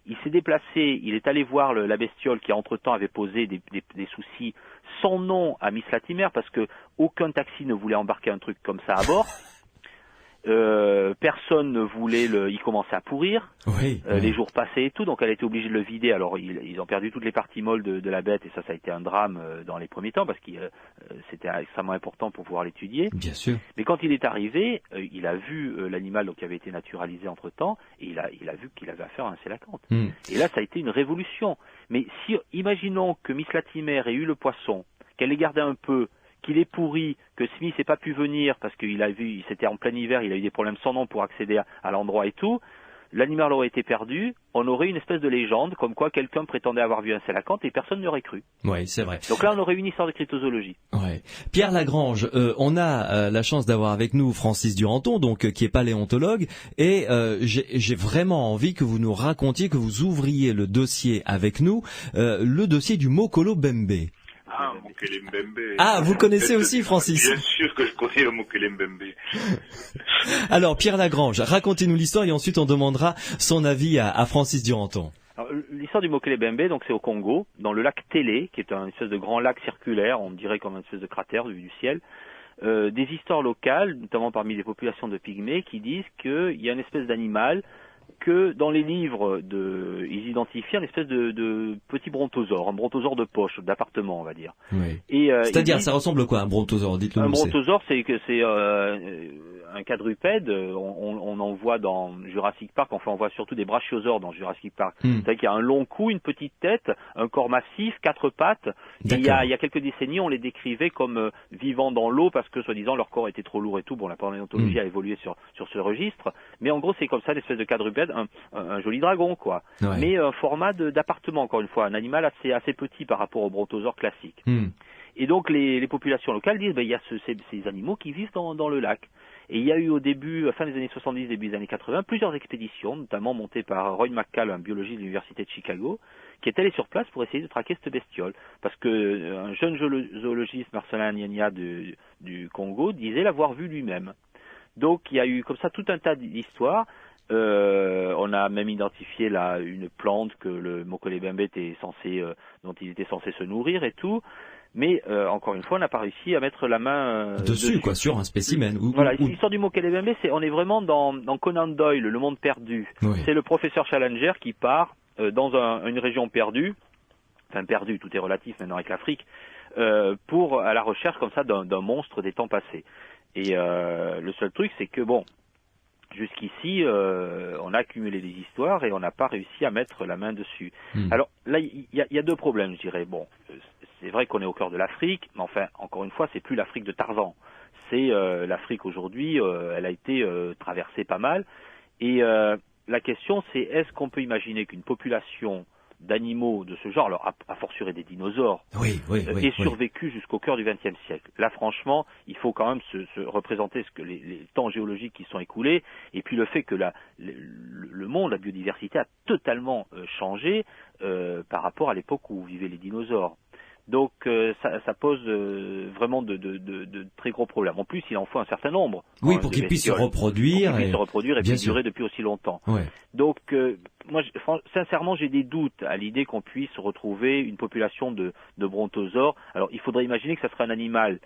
Il s'est déplacé, il est allé voir la bestiole qui entre-temps avait posé des soucis sans nom à Miss Latimer parce que aucun taxi ne voulait embarquer un truc comme ça à bord. Personne ne voulait il commençait à pourrir. Les jours passaient et tout, donc elle a été obligée de le vider. Alors ils ont perdu toutes les parties molles de la bête et ça a été un drame dans les premiers temps parce que c'était extrêmement important pour pouvoir l'étudier. Bien sûr. Mais quand il est arrivé, il a vu l'animal qui avait été naturalisé entre temps et il a vu qu'il avait affaire à un sélacanthe. Et là ça a été une révolution. Mais imaginons que Miss Latimer ait eu le poisson, qu'elle l'ait gardé un peu, qu'il est pourri, que Smith n'ait pas pu venir parce c'était en plein hiver, il a eu des problèmes sans nom pour accéder à l'endroit et tout, l'animal aurait été perdu, on aurait une espèce de légende comme quoi quelqu'un prétendait avoir vu un sélacanthe et personne n'y aurait cru. Oui, c'est vrai. Donc là, on aurait une histoire de cryptozoologie. Ouais. Pierre Lagrange, on a la chance d'avoir avec nous Francis Duranton, donc qui est paléontologue, et j'ai vraiment envie que vous nous racontiez, que vous ouvriez le dossier avec nous, le dossier du Mokolo Bembe. Ah, Mokele Mbembe. Ah, vous connaissez aussi, Francis? Bien sûr que je connais le Mokele Mbembe. Alors, Pierre Lagrange, racontez-nous l'histoire et ensuite on demandera son avis à Francis Duranton. L'histoire du Mokele Bembe, donc c'est au Congo, dans le lac Télé, qui est un espèce de grand lac circulaire, on dirait comme une espèce de cratère du ciel. Des histoires locales, notamment parmi les populations de pygmées, qui disent qu'il y a une espèce d'animal que dans les livres, ils identifient une espèce de petit brontosaure, un brontosaure de poche, d'appartement, on va dire. Oui. Et, c'est-à-dire, ça ressemble à quoi un brontosaure? Dites-le nous. Un brontosaure, c'est un quadrupède. On en voit dans Jurassic Park. Enfin, on voit surtout des brachiosaures dans Jurassic Park. C'est-à-dire qu'il y a un long cou, une petite tête, un corps massif, 4 pattes. Et il y a quelques décennies, on les décrivait comme vivant dans l'eau parce que, soi-disant, leur corps était trop lourd et tout. Bon, la paléontologie a évolué sur ce registre. Mais en gros, c'est comme ça, une espèce de quadrupède, un joli dragon, quoi. Ouais. Mais un format d'appartement, encore une fois, un animal assez petit par rapport au brontosaure classique. Et donc, les populations locales disent, il y a ces animaux qui vivent dans le lac. Et il y a eu au début, fin des années 70, début des années 80, plusieurs expéditions, notamment montées par Roy McCall, un biologiste de l'université de Chicago, qui est allé sur place pour essayer de traquer cette bestiole. Parce que un jeune zoologiste, Marcelin Niania du Congo, disait l'avoir vu lui-même. Donc il y a eu comme ça tout un tas d'histoires. On a même identifié une plante que le Mokolebembe dont il était censé se nourrir et tout. Mais encore une fois, on n'a pas réussi à mettre la main dessus, quoi, sur un spécimen. Voilà, l'histoire du Mokolebembe, on est vraiment dans Conan Doyle, le monde perdu. Oui. C'est le professeur Challenger qui part dans une région perdue, tout est relatif maintenant avec l'Afrique, à la recherche comme ça d'un monstre des temps passés. Et le seul truc, c'est que jusqu'ici, on a accumulé des histoires et on n'a pas réussi à mettre la main dessus. Alors là, il y a deux problèmes, je dirais. Bon, c'est vrai qu'on est au cœur de l'Afrique, mais enfin, encore une fois, c'est plus l'Afrique de Tarzan. C'est l'Afrique aujourd'hui, elle a été traversée pas mal. Et la question, c'est est-ce qu'on peut imaginer qu'une population d'animaux de ce genre, alors a fortiori des dinosaures, ait survécu jusqu'au cœur du XXe siècle. Là, franchement, il faut quand même se représenter les temps géologiques qui sont écoulés, et puis le fait que le monde, la biodiversité a totalement changé par rapport à l'époque où vivaient les dinosaures. Donc ça pose vraiment de très gros problèmes. En plus, il en faut un certain nombre. Oui, pour qu'ils puissent se reproduire. Et puis durer depuis aussi longtemps. Ouais. Donc moi, sincèrement, j'ai des doutes à l'idée qu'on puisse retrouver une population de brontosaures. Alors, il faudrait imaginer que ça serait un animal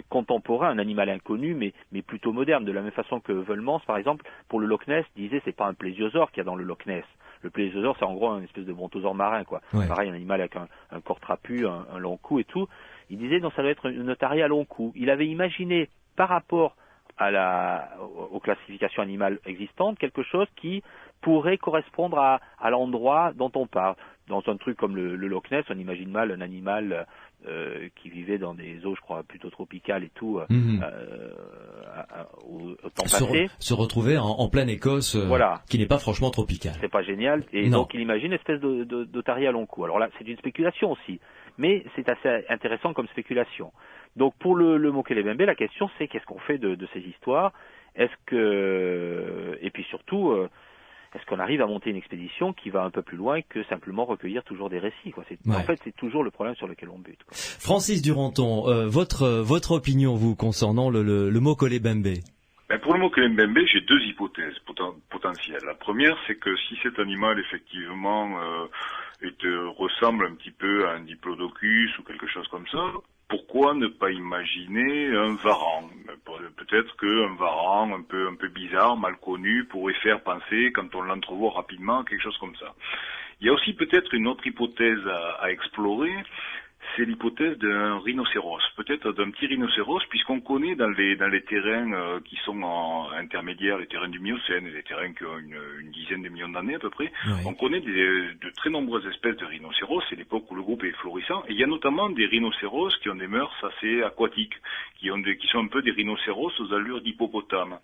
contemporain, un animal inconnu, mais plutôt moderne. De la même façon que Wellmans, par exemple, pour le Loch Ness, disait c'est pas un plésiosaure qu'il y a dans le Loch Ness. Le plésiosaure, c'est en gros une espèce de brontosaure marin, quoi. Ouais. Pareil, un animal avec un corps trapu, un long cou et tout. Il disait non, ça doit être une otarie à long cou. Il avait imaginé par rapport aux classifications animales existantes quelque chose qui pourrait correspondre à l'endroit dont on parle. Dans un truc comme le Loch Ness, on imagine mal un animal qui vivait dans des eaux, je crois, plutôt tropicales et tout, au temps passé. Se retrouver en pleine Écosse, qui n'est pas franchement tropicale. C'est pas génial. Et donc, il imagine une espèce d'otarie à long cou. Alors là, c'est une spéculation aussi. Mais c'est assez intéressant comme spéculation. Donc, pour le Mokolebembe, la question, c'est qu'est-ce qu'on fait de ces histoires? Et puis surtout, est-ce qu'on arrive à monter une expédition qui va un peu plus loin que simplement recueillir toujours des récits, quoi. En fait, c'est toujours le problème sur lequel on bute, quoi. Francis Duranton, votre opinion, vous, concernant le Mokolebembe? Pour le Mokolebembe, j'ai deux hypothèses potentielles. La première, c'est que si cet animal, effectivement, ressemble un petit peu à un diplodocus ou quelque chose comme ça, pourquoi ne pas imaginer un varan? Peut-être qu'un varan un peu bizarre, mal connu, pourrait faire penser, quand on l'entrevoit rapidement, quelque chose comme ça. Il y a aussi peut-être une autre hypothèse à explorer, c'est l'hypothèse d'un rhinocéros, peut-être d'un petit rhinocéros, puisqu'on connaît dans les terrains qui sont intermédiaires, les terrains du Miocène, les terrains qui ont une dizaine de millions d'années à peu près, on connaît de très nombreuses espèces de rhinocéros, c'est l'époque où le groupe est florissant, et il y a notamment des rhinocéros qui ont des mœurs assez aquatiques, qui sont un peu des rhinocéros aux allures d'hippopotame,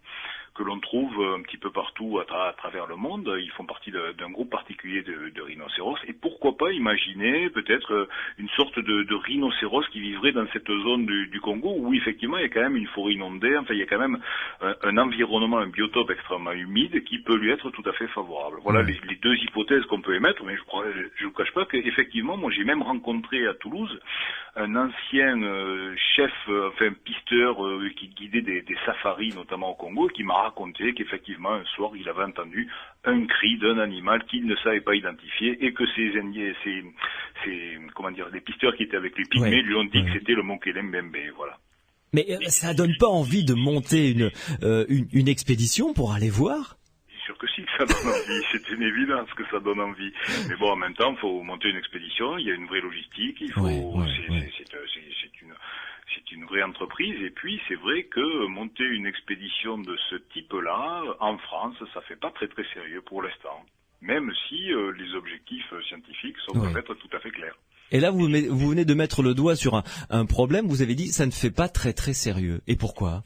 que l'on trouve un petit peu partout à travers le monde. Ils font partie d'un groupe particulier de rhinocéros. Et pourquoi pas imaginer peut-être une sorte de rhinocéros qui vivrait dans cette zone du Congo où effectivement il y a quand même une forêt inondée, enfin il y a quand même un environnement, un biotope extrêmement humide qui peut lui être tout à fait favorable. Voilà les deux hypothèses qu'on peut émettre, mais je vous cache pas qu'effectivement, moi j'ai même rencontré à Toulouse un ancien pisteur qui guidait des safaris notamment au Congo, qui m'a raconté qu'effectivement un soir il avait entendu un cri d'un animal qu'il ne savait pas identifier et que les pisteurs qui étaient avec les pygmées lui ont dit que c'était le Mokolebembe, voilà. Mais ça donne pas envie de monter une expédition pour aller voir? Sûr que si, ça donne envie. C'est une évidence que ça donne envie. Mais bon, en même temps, il faut monter une expédition. Il y a une vraie logistique. Il faut. C'est une vraie entreprise. Et puis, c'est vrai que monter une expédition de ce type-là, en France, ça fait pas très très sérieux pour l'instant. Même si les objectifs scientifiques doivent être tout à fait clairs. Et là, vous venez de mettre le doigt sur un problème. Vous avez dit, ça ne fait pas très très sérieux. Et pourquoi ?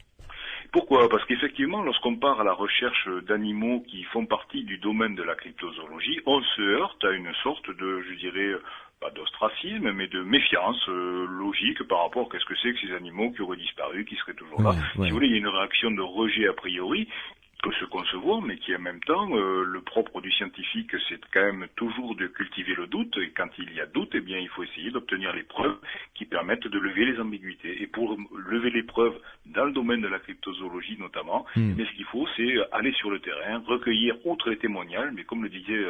Pourquoi ? Parce qu'effectivement, lorsqu'on part à la recherche d'animaux qui font partie du domaine de la cryptozoologie, on se heurte à une sorte de, je dirais, pas d'ostracisme, mais de méfiance logique par rapport à qu'est-ce que c'est que ces animaux qui auraient disparu, qui seraient toujours là. Si vous voulez, il y a une réaction de rejet a priori, peut se concevoir, mais qui en même temps, le propre du scientifique, c'est quand même toujours de cultiver le doute, et quand il y a doute, eh bien, il faut essayer d'obtenir les preuves qui permettent de lever les ambiguïtés. Et pour lever les preuves dans le domaine de la cryptozoologie notamment, eh bien, ce qu'il faut, c'est aller sur le terrain, recueillir outre les témoignages, mais comme le disait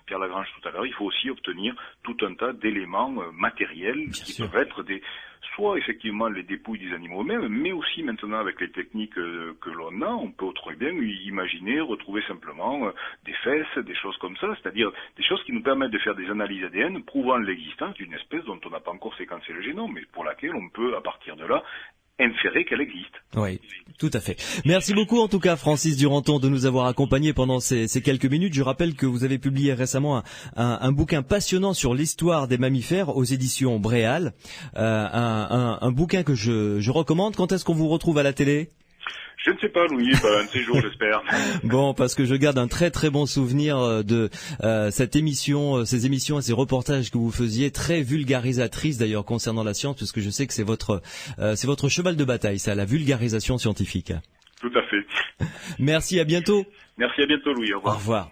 Pierre Lagrange tout à l'heure, il faut aussi obtenir tout un tas d'éléments matériels qui peuvent être soit effectivement les dépouilles des animaux eux-mêmes, mais aussi maintenant avec les techniques que l'on a, on peut très bien imaginer retrouver simplement des fesses, des choses comme ça, c'est-à-dire des choses qui nous permettent de faire des analyses ADN prouvant l'existence d'une espèce dont on n'a pas encore séquencé le génome, mais pour laquelle on peut, à partir de là, inférer qu'elle existe. Oui, tout à fait. Merci beaucoup en tout cas Francis Duranton de nous avoir accompagnés pendant ces quelques minutes. Je rappelle que vous avez publié récemment un bouquin passionnant sur l'histoire des mammifères aux éditions Bréal. Un bouquin que je recommande. Quand est-ce qu'on vous retrouve à la télé ? Je ne sais pas, Louis, un de ces jours, j'espère. Bon, parce que je garde un très très bon souvenir de cette émission, ces émissions et ces reportages que vous faisiez, très vulgarisatrices d'ailleurs concernant la science, parce que je sais que c'est votre cheval de bataille, ça, la vulgarisation scientifique. Tout à fait. Merci, à bientôt. Merci, à bientôt Louis, au revoir. Au revoir.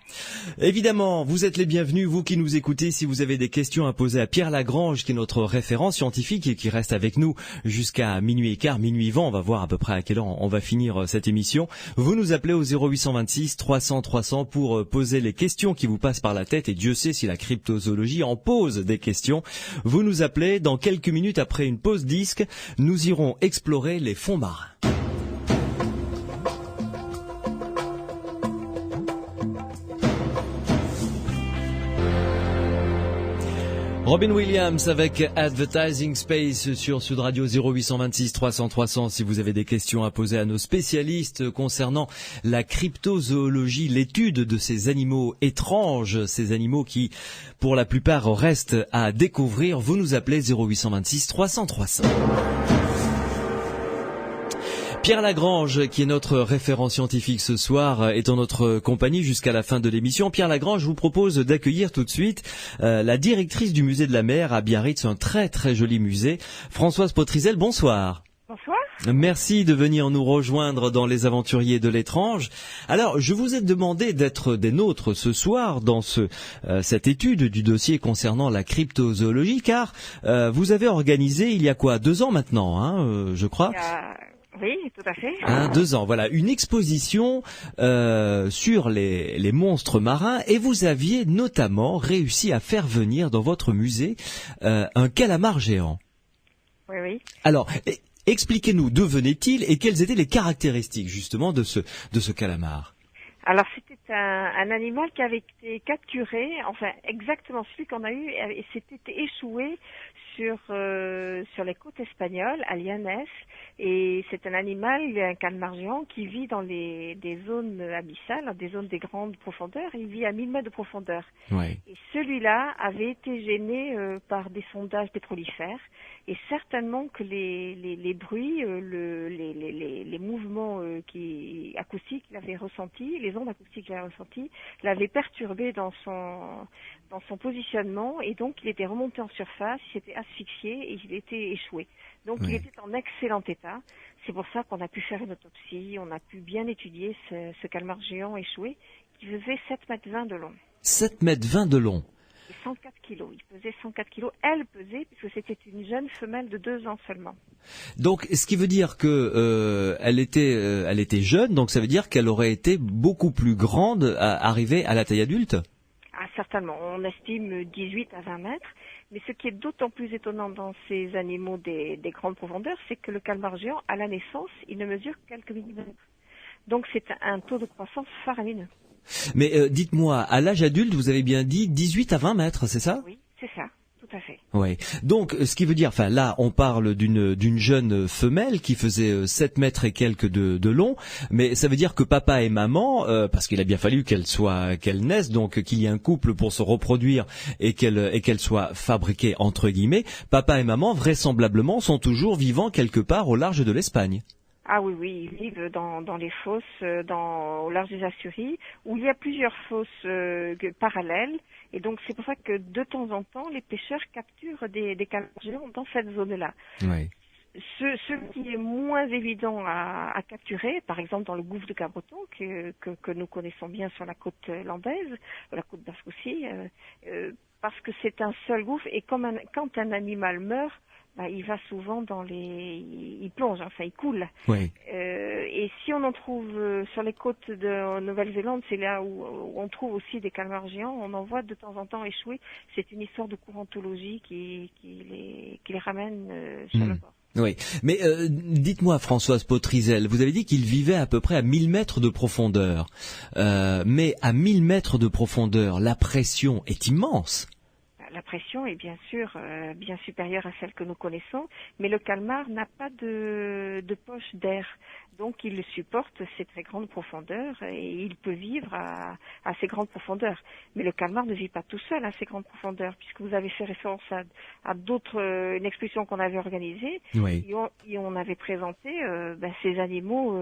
Évidemment, vous êtes les bienvenus, vous qui nous écoutez, si vous avez des questions à poser à Pierre Lagrange, qui est notre référent scientifique et qui reste avec nous jusqu'à minuit et quart, minuit 20, on va voir à peu près à quelle heure on va finir cette émission. Vous nous appelez au 0826 300 300 pour poser les questions qui vous passent par la tête, et Dieu sait si la cryptozoologie en pose des questions. Vous nous appelez, dans quelques minutes après une pause disque, nous irons explorer les fonds marins. Robin Williams avec Advertising Space sur Sud Radio 0826 300 300 si vous avez des questions à poser à nos spécialistes concernant la cryptozoologie, l'étude de ces animaux étranges, ces animaux qui, pour la plupart, restent à découvrir. Vous nous appelez 0826 300 300. Pierre Lagrange, qui est notre référent scientifique ce soir, est en notre compagnie jusqu'à la fin de l'émission. Pierre Lagrange, je vous propose d'accueillir tout de suite la directrice du musée de la mer à Biarritz, un très très joli musée, Françoise Potrizel. Bonsoir. Bonsoir. Merci de venir nous rejoindre dans Les Aventuriers de l'étrange. Alors, je vous ai demandé d'être des nôtres ce soir dans cette étude du dossier concernant la cryptozoologie, car vous avez organisé il y a 2 ans maintenant, je crois. Oui, tout à fait. 2 ans, voilà, une exposition sur les monstres marins, et vous aviez notamment réussi à faire venir dans votre musée un calamar géant. Oui, oui. Alors, expliquez-nous d'où venait-il et quelles étaient les caractéristiques justement de ce calamar. Alors c'était un animal qui avait été capturé, enfin exactement celui qu'on a eu, et s'était échoué sur les côtes espagnoles, à Llanes, et c'est un animal, un calamar géant, qui vit dans des zones abyssales, des zones des grandes profondeurs. Il vit à 1000 mètres de profondeur. Ouais. Et celui-là avait été gêné par des sondages pétrolifères, et certainement que les bruits, les mouvements acoustiques qu'il avait ressentis, les ondes acoustiques qu'il avait ressenties, l'avaient perturbé dans son positionnement, et donc il était remonté en surface, il s'était asphyxié et il était échoué. Donc il était en excellent état. C'est pour ça qu'on a pu faire une autopsie, on a pu bien étudier ce calmar géant échoué qui faisait 7,20 m de long. 7,20 m de long. Et 104 kilos. Il pesait 104 kilos. Elle pesait, puisque c'était une jeune femelle de 2 ans seulement. Donc, ce qui veut dire que elle était jeune, donc ça veut dire qu'elle aurait été beaucoup plus grande arrivée à la taille adulte. Ah, certainement. On estime 18 à 20 mètres. Mais ce qui est d'autant plus étonnant dans ces animaux des grandes profondeurs, c'est que le calmar géant, à la naissance, il ne mesure que quelques millimètres. Donc c'est un taux de croissance faramineux. Mais dites-moi, à l'âge adulte, vous avez bien dit 18 à 20 mètres, c'est ça? Oui, c'est ça, tout à fait. Ouais. Donc, ce qui veut dire, enfin là, on parle d'une jeune femelle qui faisait 7 mètres et quelques de long, mais ça veut dire que papa et maman, parce qu'il a bien fallu qu'elle naisse, donc qu'il y ait un couple pour se reproduire et qu'elle soit fabriquée entre guillemets, papa et maman vraisemblablement sont toujours vivants quelque part au large de l'Espagne. Ah oui, oui, ils vivent dans les fosses au large des Asturies, où il y a plusieurs fosses parallèles. Et donc c'est pour ça que de temps en temps, les pêcheurs capturent des calmars géants dans cette zone-là. Oui. Ce qui est moins évident à capturer, par exemple dans le gouffre de Cabreton, que nous connaissons bien sur la côte landaise, la côte basque aussi, parce que c'est un seul gouffre, et quand un animal meurt, il va souvent il plonge, enfin il coule. Oui. Et si on en trouve sur les côtes de Nouvelle-Zélande, c'est là où on trouve aussi des calmars géants, on en voit de temps en temps échouer. C'est une histoire de courantologie qui les ramène sur le bord. Oui, mais dites-moi Françoise Potrizel, vous avez dit qu'il vivait à peu près à 1000 mètres de profondeur. Mais à 1000 mètres de profondeur, la pression est immense. La pression est bien sûr bien supérieure à celle que nous connaissons, mais le calmar n'a pas de poche d'air, donc il supporte ces très grandes profondeurs et il peut vivre à ces grandes profondeurs. Mais le calmar ne vit pas tout seul à ces grandes profondeurs, puisque vous avez fait référence à une expédition qu'on avait organisée, oui. et on avait présenté ces animaux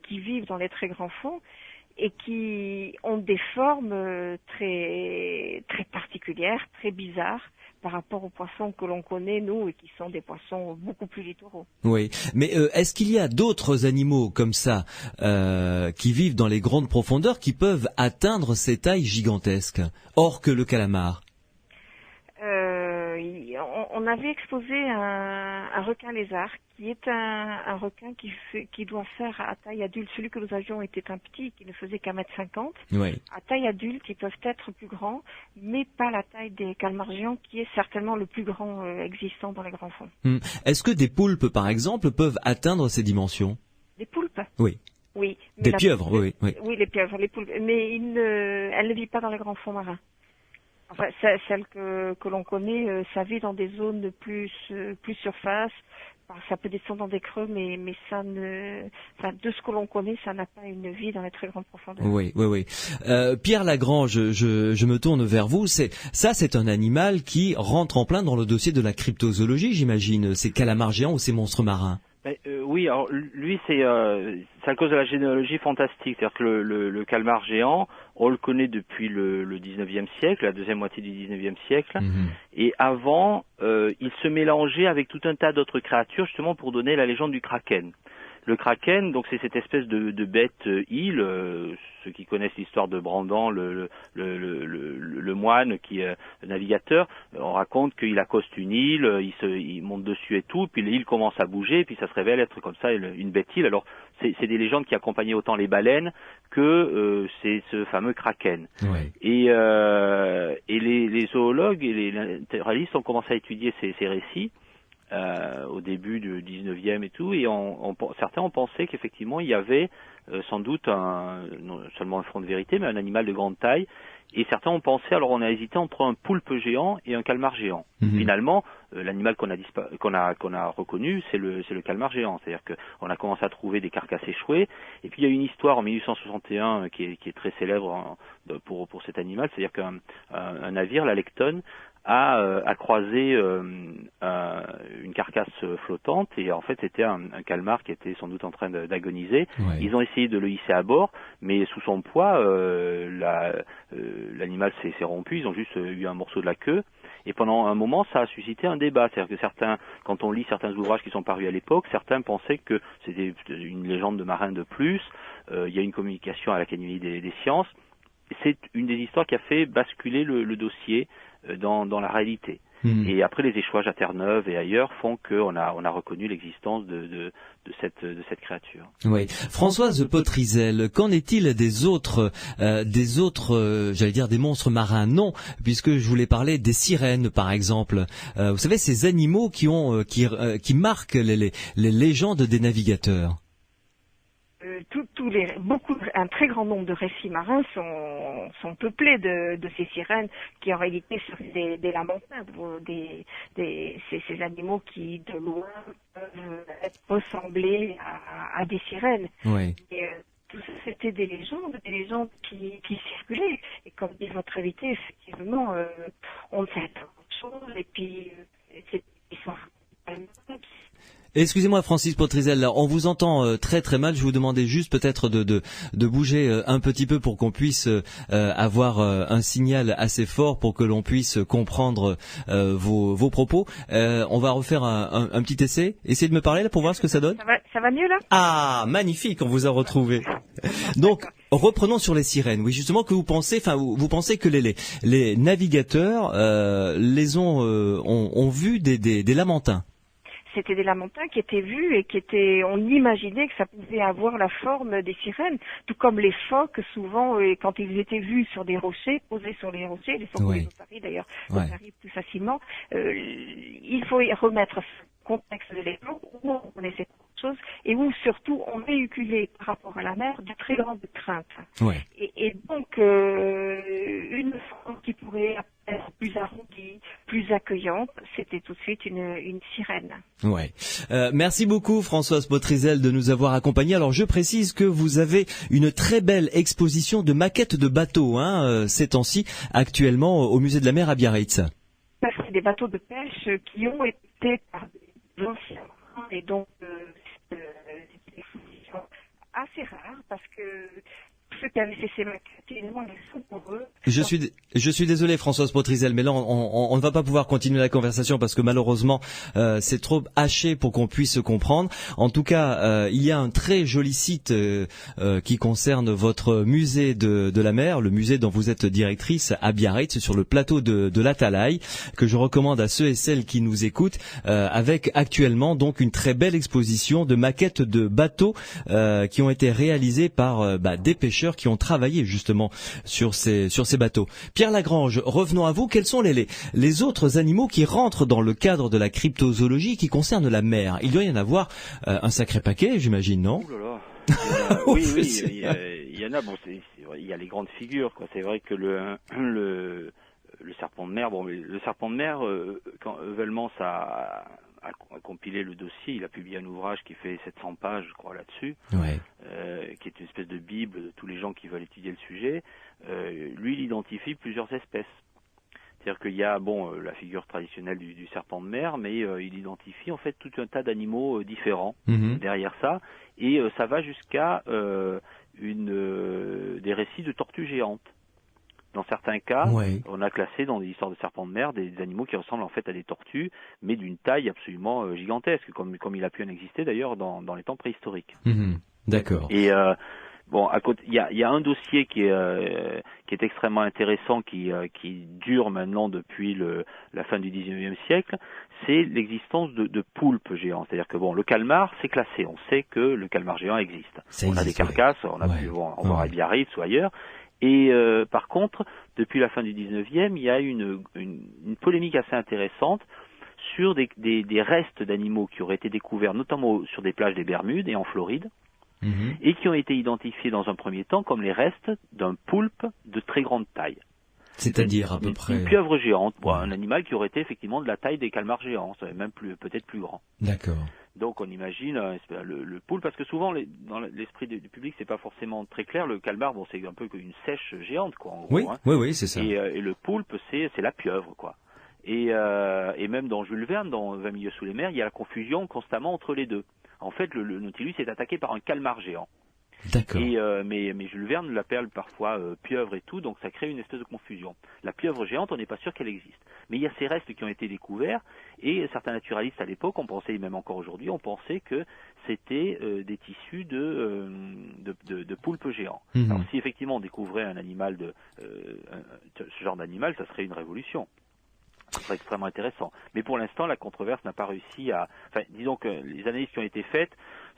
qui vivent dans les très grands fonds et qui ont des formes très très particulières, très bizarres par rapport aux poissons que l'on connaît, nous, et qui sont des poissons beaucoup plus littoraux. Oui, mais est-ce qu'il y a d'autres animaux comme ça qui vivent dans les grandes profondeurs qui peuvent atteindre ces tailles gigantesques, hors que le calamar? On avait exposé un requin lézard qui est un requin qui doit faire à taille adulte. Celui que nous avions était un petit qui ne faisait qu'1,50 m. Oui. À taille adulte, ils peuvent être plus grands, mais pas la taille des calmars géants qui est certainement le plus grand existant dans les grands fonds. Est-ce que des poulpes, par exemple, peuvent atteindre ces dimensions? Des poulpes? Oui. Oui. Des pieuvres, oui. Oui, les pieuvres, les poulpes. Mais elles ne vivent pas dans les grands fonds marins. Enfin, celle que l'on connaît, ça vit dans des zones plus surface. Ça peut descendre dans des creux, mais ça de ce que l'on connaît, ça n'a pas une vie dans les très grandes profondeurs. Oui. Pierre Lagrange, je me tourne vers vous. C'est un animal qui rentre en plein dans le dossier de la cryptozoologie, j'imagine. Ces calamars géants ou ces monstres marins. Oui, alors lui c'est à cause de la généalogie fantastique, c'est-à-dire que le calmar géant, on le connaît depuis le 19e siècle, la deuxième moitié du 19e siècle, et avant, il se mélangeait avec tout un tas d'autres créatures justement pour donner la légende du kraken. Le kraken, donc c'est cette espèce de bête île. Ceux qui connaissent l'histoire de Brandan, le moine qui est navigateur, on raconte qu'il accoste une île, il monte dessus et tout, puis l'île commence à bouger, puis ça se révèle être comme ça une bête île. Alors c'est des légendes qui accompagnaient autant les baleines que c'est ce fameux kraken. Ouais. Et les zoologues et les naturalistes ont commencé à étudier ces récits. Au début du 19e et tout, et certains ont pensé qu'effectivement il y avait sans doute non seulement un fond de vérité, mais un animal de grande taille, et certains ont pensé, alors on a hésité entre un poulpe géant et un calmar géant. Finalement, l'animal qu'on a reconnu, c'est le calmar géant, c'est-à-dire qu'on a commencé à trouver des carcasses échouées, et puis il y a une histoire en 1861 qui est très célèbre pour cet animal, c'est-à-dire qu'un navire, la Lecton, a croisé une carcasse flottante, et en fait c'était un calmar qui était sans doute en train d'agoniser. Ouais. Ils ont essayé de le hisser à bord, mais sous son poids, l'animal s'est rompu, ils ont juste eu un morceau de la queue. Et pendant un moment, ça a suscité un débat. C'est-à-dire que certains, quand on lit certains ouvrages qui sont parus à l'époque, certains pensaient que c'était une légende de marin de plus. Il y a une communication à l'Académie des sciences. C'est une des histoires qui a fait basculer le dossier dans la réalité. Et après, les échouages à Terre-Neuve et ailleurs font qu'on a reconnu l'existence de cette créature. Oui. Françoise Potrizel, qu'en est-il des autres, j'allais dire des monstres marins? Non, puisque je voulais parler des sirènes, par exemple. Vous savez, ces animaux qui marquent les légendes des navigateurs. un très grand nombre de récits marins sont peuplés de ces sirènes qui en réalité seraient des lamentins, ces animaux qui de loin peuvent ressembler à des sirènes. Ouais. Et, tout ça, c'était des légendes qui circulaient. Et comme dit votre invité, effectivement, on ne sait pas grand-chose. Et puis, c'est une histoire. Excusez-moi Francis Potrizel, là, on vous entend très très mal. Je vous demandais juste peut-être de bouger un petit peu pour qu'on puisse avoir un signal assez fort pour que l'on puisse comprendre vos propos. On va refaire un petit essai. Essayez de me parler là pour voir ce que ça donne. Ça va mieux là? Ah, magnifique, on vous a retrouvé. Donc, reprenons sur les sirènes. Oui, justement, vous pensez que les navigateurs ont vu des lamentins. C'était des lamentins qui étaient vus et on imaginait que ça pouvait avoir la forme des sirènes, tout comme les phoques, souvent, quand ils étaient vus sur des rochers, posés sur les rochers, les phoques Ouais. d'ailleurs, Ouais. ça arrive plus facilement, il faut y remettre ce contexte de l'époque où on connaissait pas de choses et où surtout on véhiculait par rapport à la mer de très grandes craintes. Ouais. Et donc, une forme qui pourrait être plus arrondie, plus accueillante, c'était tout de suite une sirène. Ouais. Merci beaucoup Françoise Potrizel de nous avoir accompagnés. Alors je précise que vous avez une très belle exposition de maquettes de bateaux ces temps-ci actuellement au musée de la mer à Biarritz. C'est des bateaux de pêche qui ont été par des anciens marins et donc c'est une exposition assez rare parce que ceux qui avaient fait ces maquettes, évidemment, elles sont pour eux. Je suis désolé Françoise Potrizel, mais là on ne va pas pouvoir continuer la conversation parce que malheureusement c'est trop haché pour qu'on puisse comprendre. En tout cas, il y a un très joli site qui concerne votre musée de la mer, le musée dont vous êtes directrice à Biarritz, sur le plateau de la Talaï, que je recommande à ceux et celles qui nous écoutent, avec actuellement donc une très belle exposition de maquettes de bateaux qui ont été réalisées par des pêcheurs qui ont travaillé justement sur ces bateaux. Pierre Lagrange, revenons à vous. Quels sont les autres animaux qui rentrent dans le cadre de la cryptozoologie qui concernent la mer? Il doit y en avoir un sacré paquet, j'imagine, non? Ouh là là. Oui, il y en a. Bon, il y a les grandes figures, quoi. C'est vrai que le serpent de mer. Bon, le serpent de mer, quand Heuvelmans a compilé le dossier, il a publié un ouvrage qui fait 700 pages, je crois, là-dessus, Ouais. qui est une espèce de bible de tous les gens qui veulent étudier le sujet. Lui, il identifie plusieurs espèces. C'est-à-dire qu'il y a la figure traditionnelle du serpent de mer, mais il identifie en fait tout un tas d'animaux différents derrière ça, et ça va jusqu'à des récits de tortues géantes. Dans certains cas, Ouais. on a classé dans des histoires de serpents de mer des animaux qui ressemblent en fait à des tortues, mais d'une taille absolument gigantesque, comme il a pu en exister d'ailleurs dans les temps préhistoriques. D'accord. Et à côté, il y a un dossier qui est extrêmement intéressant, qui dure maintenant depuis la fin du XIXe siècle, c'est l'existence de poulpes géants. C'est-à-dire que le calmar, c'est classé. On sait que le calmar géant existe. On a des carcasses, on a pu en voir à Biarritz ou ailleurs. Et par contre, depuis la fin du 19e, il y a une polémique assez intéressante sur des restes d'animaux qui auraient été découverts notamment sur des plages des Bermudes et en Floride, et qui ont été identifiés dans un premier temps comme les restes d'un poulpe de très grande taille. C'est-à-dire à peu près... Une pieuvre géante, un animal qui aurait été effectivement de la taille des calmars géants, même peut-être plus grand. D'accord. Donc on imagine le poulpe, parce que souvent dans l'esprit du public c'est pas forcément très clair. Le calmar, c'est un peu une sèche géante, quoi. En gros, oui, c'est ça. Et le poulpe, c'est la pieuvre, quoi. Et même dans Jules Verne, dans 20 milieux sous les mers, il y a la confusion constamment entre les deux. En fait, le Nautilus est attaqué par un calmar géant. D'accord. Mais Jules Verne l'appelle parfois pieuvre et tout, donc ça crée une espèce de confusion. La pieuvre géante, on n'est pas sûr qu'elle existe. Mais il y a ces restes qui ont été découverts, et certains naturalistes à l'époque, on pensait, et même encore aujourd'hui, on pensait que c'était des tissus de poulpes géants. Alors si effectivement on découvrait un animal ce genre d'animal, ça serait une révolution. Ce serait extrêmement intéressant. Mais pour l'instant, la controverse n'a pas réussi à... Enfin, disons que les analyses qui ont été faites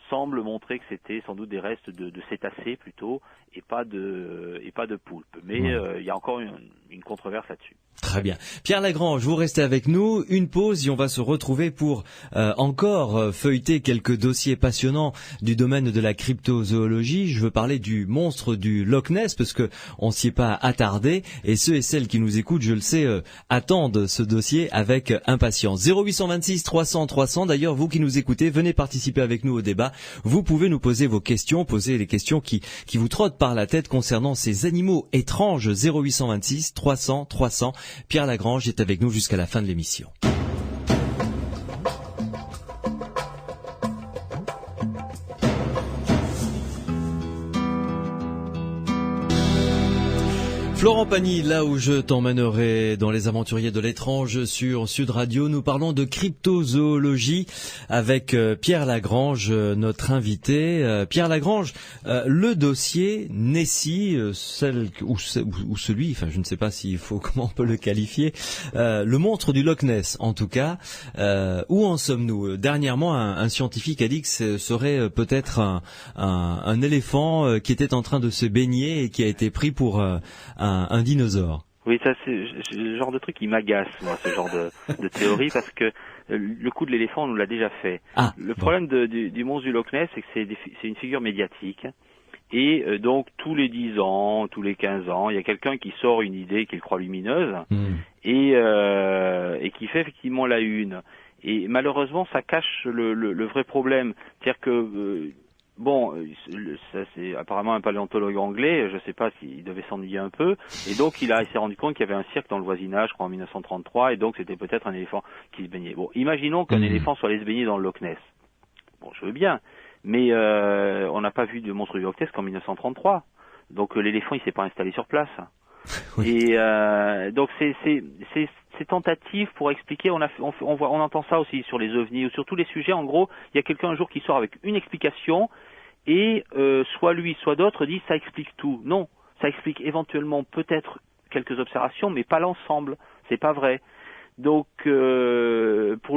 semblent montrer que c'était sans doute des restes de cétacés plutôt, et pas de poulpes. Mais il y a encore une controverse là-dessus. Très bien. Pierre Lagrange, vous restez avec nous. Une pause et on va se retrouver pour encore feuilleter quelques dossiers passionnants du domaine de la cryptozoologie. Je veux parler du monstre du Loch Ness parce que on s'y est pas attardé et ceux et celles qui nous écoutent, je le sais, attendent ce dossier avec impatience. 0826 300 300. D'ailleurs, vous qui nous écoutez, venez participer avec nous au débat. Vous pouvez nous poser vos questions, poser les questions qui vous trottent par la tête concernant ces animaux étranges. 0826 300 300. Pierre Lagrange est avec nous jusqu'à la fin de l'émission. Florent Pagny, là où je t'emmènerai dans les aventuriers de l'étrange sur Sud Radio, nous parlons de cryptozoologie avec Pierre Lagrange, notre invité. Pierre Lagrange, le dossier Nessie, celui, enfin je ne sais pas comment on peut le qualifier, le monstre du Loch Ness en tout cas, où en sommes-nous? Dernièrement, un scientifique a dit que ce serait peut-être un éléphant qui était en train de se baigner et qui a été pris pour un dinosaure. Oui, ça c'est le genre de truc qui m'agace, moi, ce genre de théorie, parce que le coup de l'éléphant, on nous l'a déjà fait. Le problème du monstre du Loch Ness, c'est que c'est une figure médiatique. Et donc, tous les 10 ans, tous les 15 ans, il y a quelqu'un qui sort une idée qu'il croit lumineuse et qui fait effectivement la une. Et malheureusement, ça cache le vrai problème. C'est-à-dire que... ça c'est apparemment un paléontologue anglais, je ne sais pas s'il devait s'ennuyer un peu, et donc il s'est rendu compte qu'il y avait un cirque dans le voisinage, je crois en 1933, et donc c'était peut-être un éléphant qui se baignait. Bon, imaginons qu'un éléphant soit allé se baigner dans le Loch Ness. Bon, je veux bien, mais on n'a pas vu de monstre du Loch Ness qu'en 1933, donc l'éléphant il s'est pas installé sur place. Oui. Et donc ces tentatives pour expliquer, on entend ça aussi sur les ovnis ou sur tous les sujets. En gros, il y a quelqu'un un jour qui sort avec une explication et soit lui, soit d'autres disent ça explique tout. Non, ça explique éventuellement peut-être quelques observations, mais pas l'ensemble. C'est pas vrai. Donc pour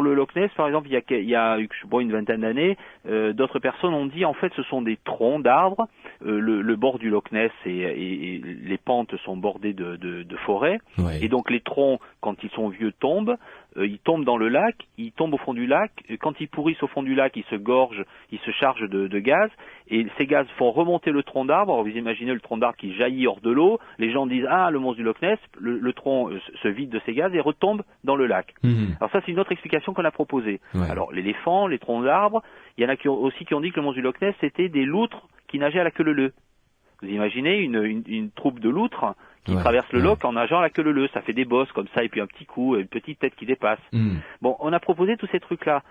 le Loch Ness, par exemple, il y a une vingtaine d'années, d'autres personnes ont dit en fait ce sont des troncs d'arbres. Le bord du Loch Ness et les pentes sont bordées de forêts. Ouais. Et donc les troncs, quand ils sont vieux, tombent. Ils tombent dans le lac, ils tombent au fond du lac. Quand ils pourrissent au fond du lac, ils se gorgent, ils se chargent de gaz. Et ces gaz font remonter le tronc d'arbre. Alors vous imaginez le tronc d'arbre qui jaillit hors de l'eau. Les gens disent le monstre du Loch Ness. Le tronc se vide de ces gaz et retombe dans le lac. Alors ça, c'est une autre explication qu'on a proposée. Ouais. Alors l'éléphant, les troncs d'arbres, il y en a qui ont dit que le monstre du Loch Ness c'était des loutres qui nageaient à la queue leu-leu. Vous imaginez une troupe de loutres qui traverse le lac en nageant à la queue leu-leu. Ça fait des bosses comme ça et puis un petit coup, une petite tête qui dépasse. Bon, on a proposé tous ces trucs-là.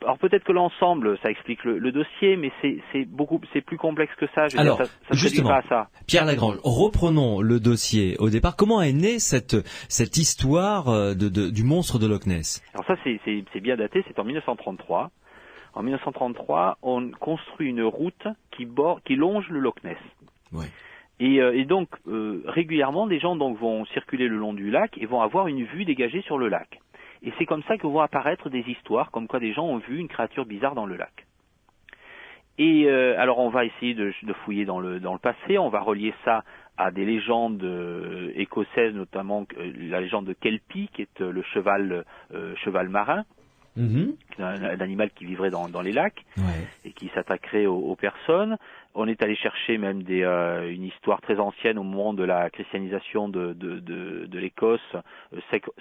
Alors peut-être que l'ensemble, ça explique le dossier, mais c'est plus complexe que ça. Alors, ça justement, pas à ça. Pierre Lagrange, reprenons le dossier au départ. Comment est née cette histoire du monstre de Loch Ness? Alors ça, c'est bien daté. C'est en 1933. En 1933, on construit une route qui longe le Loch Ness. Ouais. Et donc régulièrement, des gens vont circuler le long du lac et vont avoir une vue dégagée sur le lac. Et c'est comme ça que vont apparaître des histoires comme quoi des gens ont vu une créature bizarre dans le lac. Et alors on va essayer de fouiller dans le passé, on va relier ça à des légendes écossaises, notamment la légende de Kelpie, qui est le cheval marin. Un animal qui vivrait dans les lacs et qui s'attaquerait aux personnes. On est allé chercher même une histoire très ancienne au moment de la christianisation de l'Écosse.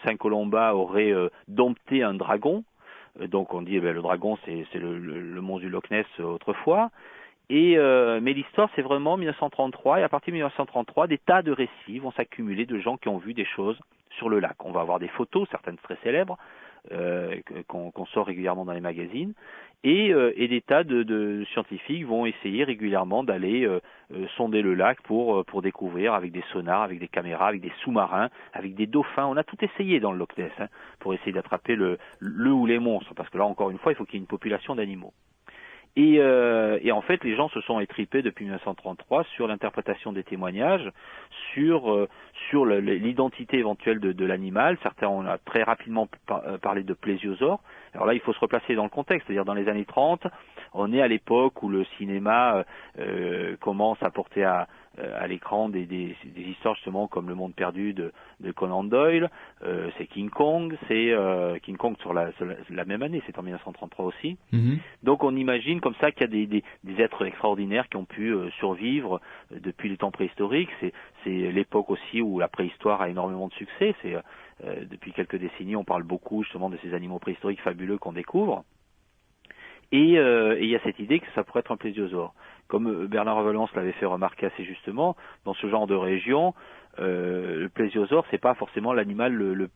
Saint Colomba aurait dompté un dragon. Donc on dit le dragon c'est le monstre du Loch Ness autrefois. Mais l'histoire c'est vraiment 1933 et à partir de 1933 des tas de récits vont s'accumuler de gens qui ont vu des choses sur le lac. On va avoir des photos, certaines très célèbres, qu'on sort régulièrement dans les magazines, et des tas de scientifiques vont essayer régulièrement d'aller sonder le lac pour découvrir avec des sonars, avec des caméras, avec des sous-marins, avec des dauphins. On a tout essayé dans le Loch Ness pour essayer d'attraper le ou les monstres, parce que là encore une fois il faut qu'il y ait une population d'animaux. Et en fait, les gens se sont étripés depuis 1933 sur l'interprétation des témoignages, sur l'identité éventuelle de l'animal. Certains ont très rapidement parlé de plésiosaure. Alors là, il faut se replacer dans le contexte, c'est-à-dire dans les années 30, on est à l'époque où le cinéma commence à porter à l'écran des histoires justement comme Le Monde perdu de Conan Doyle, c'est King Kong, c'est King Kong sur la même année, c'est en 1933 aussi. Donc on imagine comme ça qu'il y a des êtres extraordinaires qui ont pu survivre depuis les temps préhistoriques. C'est l'époque aussi où la préhistoire a énormément de succès. C'est depuis quelques décennies, on parle beaucoup justement de ces animaux préhistoriques fabuleux qu'on découvre. Et il y a cette idée que ça pourrait être un plésiosaure. Comme Bernard Revelance l'avait fait remarquer assez justement, dans ce genre de région, le plésiosaure, c'est pas forcément l'animal le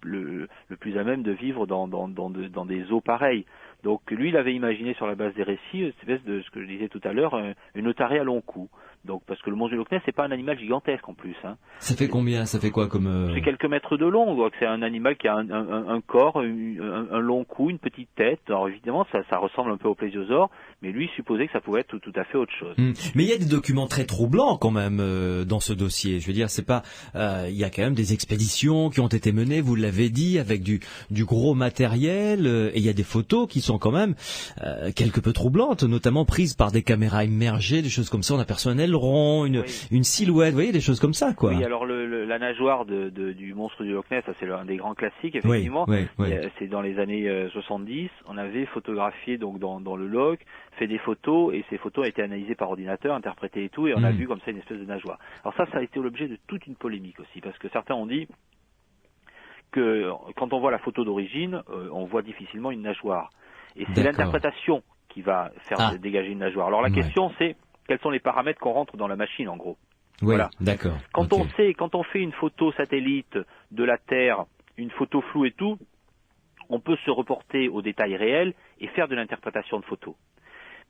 plus à même de vivre dans des eaux pareilles. Donc lui, il avait imaginé sur la base des récits, une espèce de ce que je disais tout à l'heure, une otarie à long cou. Donc parce que le monstre du Loch Ness, c'est pas un animal gigantesque en plus. Hein. Ça fait combien? Ça fait quoi comme C'est quelques mètres de long. Donc c'est un animal qui a un corps, un long cou, une petite tête. Alors évidemment, ça ressemble un peu au plésiosaure, mais lui il supposait que ça pouvait être tout à fait autre chose. Mais il y a des documents très troublants quand même dans ce dossier. Je veux dire, c'est pas, il y a quand même des expéditions qui ont été menées, vous l'avez dit, avec du gros matériel, et il y a des photos qui sont quand même quelque peu troublantes, notamment prises par des caméras immergées, des choses comme ça. On aperçoit un aileron, une silhouette, vous voyez, des choses comme ça, quoi. Oui, alors la nageoire du monstre du Loch Ness, ça c'est un des grands classiques, effectivement. Oui. C'est dans les années 70. On avait photographié donc dans le loch, fait des photos, et ces photos ont été analysées par ordinateur, interprétées et tout, et on a vu comme ça une espèce de nageoire. Alors ça a été l'objet de toute une polémique aussi, parce que certains ont dit que quand on voit la photo d'origine, on voit difficilement une nageoire. Et c'est l'interprétation qui va faire dégager une nageoire. Alors la question c'est, quels sont les paramètres qu'on rentre dans la machine en gros? Oui, voilà. D'accord. Quand on fait une photo satellite de la Terre, une photo floue et tout, on peut se reporter aux détails réels et faire de l'interprétation de photos.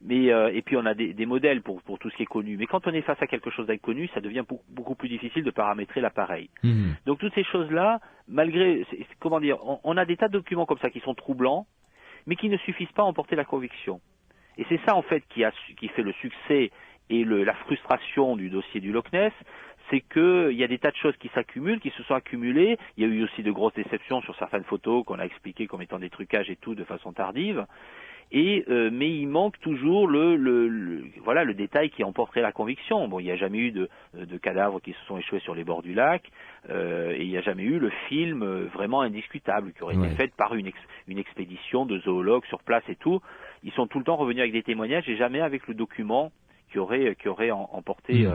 Mais et puis on a des modèles pour tout ce qui est connu. Mais quand on est face à quelque chose d'inconnu, ça devient beaucoup plus difficile de paramétrer l'appareil. Donc toutes ces choses-là, malgré, comment dire, on a des tas de documents comme ça qui sont troublants, mais qui ne suffisent pas à emporter la conviction. Et c'est ça en fait qui fait le succès et la frustration du dossier du Loch Ness, c'est qu'il y a des tas de choses qui s'accumulent, qui se sont accumulées. Il y a eu aussi de grosses déceptions sur certaines photos qu'on a expliquées comme étant des trucages et tout de façon tardive. Mais il manque toujours le détail qui emporterait la conviction. Bon, il n'y a jamais eu de cadavres qui se sont échoués sur les bords du lac, et il n'y a jamais eu le film vraiment indiscutable qui aurait été fait par une expédition de zoologues sur place et tout. Ils sont tout le temps revenus avec des témoignages et jamais avec le document qui aurait emporté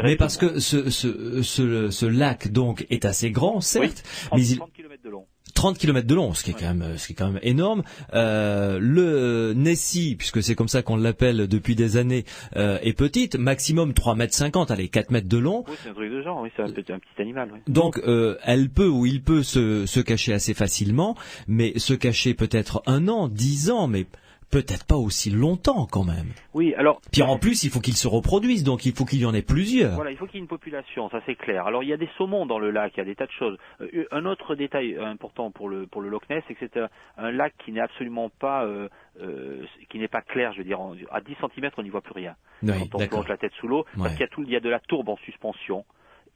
mais parce que ce lac donc est assez grand, certes, mais 30 km de long. 30 km de long, ce qui est quand même énorme. Le Nessie, puisque c'est comme ça qu'on l'appelle depuis des années, est petite, maximum 3,50 m, allez, 4 mètres de long. Oui, c'est un truc de genre, oui, c'est un petit animal. Oui. Donc, il peut se cacher assez facilement, mais se cacher peut-être 1 an, 10 ans, mais peut-être pas aussi longtemps quand même. Oui, alors. Puis en plus, il faut qu'ils se reproduisent, donc il faut qu'il y en ait plusieurs. Voilà, il faut qu'il y ait une population, ça c'est clair. Alors il y a des saumons dans le lac, il y a des tas de choses. Un autre détail important pour le Loch Ness, c'est que c'est un lac qui n'est absolument pas, qui n'est pas clair, je veux dire, à 10 cm on n'y voit plus rien. Oui, quand on plonge la tête sous l'eau, parce qu'il y a de la tourbe en suspension.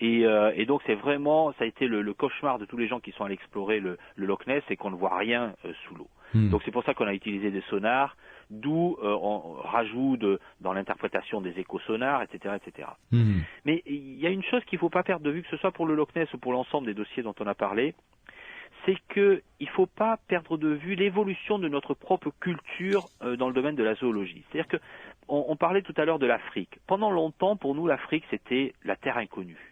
Et donc c'est vraiment, ça a été le cauchemar de tous les gens qui sont allés explorer le Loch Ness, c'est qu'on ne voit rien sous l'eau. Donc c'est pour ça qu'on a utilisé des sonars, d'où on rajoute dans l'interprétation des échosonars, etc., etc. Mais il y a une chose qu'il ne faut pas perdre de vue, que ce soit pour le Loch Ness ou pour l'ensemble des dossiers dont on a parlé, c'est qu'il ne faut pas perdre de vue l'évolution de notre propre culture dans le domaine de la zoologie. C'est-à-dire qu'on parlait tout à l'heure de l'Afrique. Pendant longtemps, pour nous, l'Afrique, c'était la terre inconnue,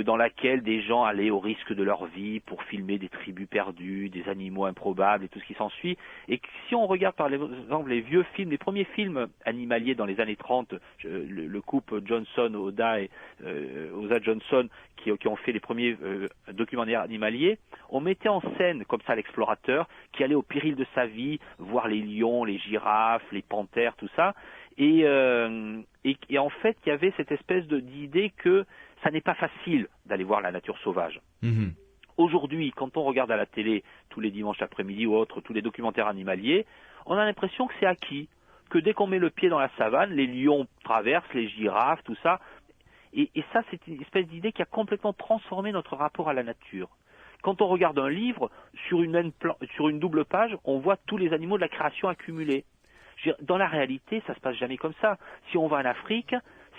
dans laquelle des gens allaient au risque de leur vie pour filmer des tribus perdues, des animaux improbables et tout ce qui s'ensuit. Et si on regarde par exemple les vieux films, les premiers films animaliers dans les années 30, le couple Johnson-Oda et Oza Johnson qui ont fait les premiers documentaires animaliers, on mettait en scène comme ça l'explorateur qui allait au péril de sa vie voir les lions, les girafes, les panthères, tout ça. Et en fait, il y avait cette espèce d'idée que ça n'est pas facile d'aller voir la nature sauvage. Aujourd'hui, quand on regarde à la télé tous les dimanches après-midi ou autres, tous les documentaires animaliers, on a l'impression que c'est acquis, que dès qu'on met le pied dans la savane, les lions traversent, les girafes, tout ça. Et ça, c'est une espèce d'idée qui a complètement transformé notre rapport à la nature. Quand on regarde un livre, sur une double page, on voit tous les animaux de la création accumulés. Dans la réalité, ça se passe jamais comme ça. Si on va en Afrique,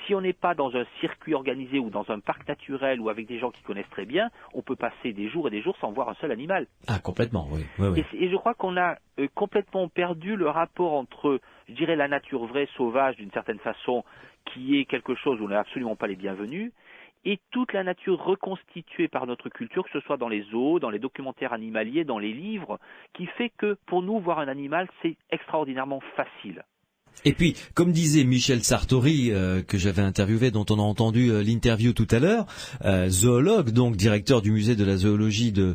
Si on n'est pas dans un circuit organisé ou dans un parc naturel ou avec des gens qui connaissent très bien, on peut passer des jours et des jours sans voir un seul animal. Ah, complètement, oui. Oui. Et je crois qu'on a complètement perdu le rapport entre, je dirais, la nature vraie, sauvage, d'une certaine façon, qui est quelque chose où on n'est absolument pas les bienvenus, et toute la nature reconstituée par notre culture, que ce soit dans les zoos, dans les documentaires animaliers, dans les livres, qui fait que pour nous, voir un animal, c'est extraordinairement facile. Et puis, comme disait Michel Sartori, que j'avais interviewé, dont on a entendu l'interview tout à l'heure, zoologue, donc directeur du musée de la zoologie de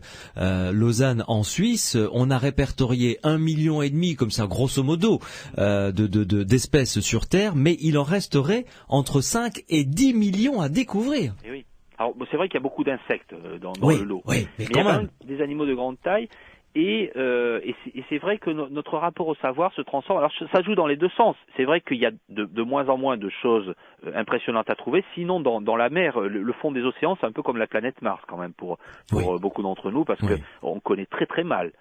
Lausanne en Suisse, on a répertorié 1,5 million, comme ça, grosso modo, d'espèces sur Terre, mais il en resterait entre 5 et 10 millions à découvrir. Et oui. Alors, c'est vrai qu'il y a beaucoup d'insectes dans le lot. Oui, mais il y a quand même des animaux de grande taille. Et c'est vrai que notre rapport au savoir se transforme. Alors ça joue dans les deux sens. C'est vrai qu'il y a de moins en moins de choses impressionnantes à trouver. Sinon, dans la mer, le fond des océans, c'est un peu comme la planète Mars quand même pour beaucoup d'entre nous, parce que on connaît très très mal.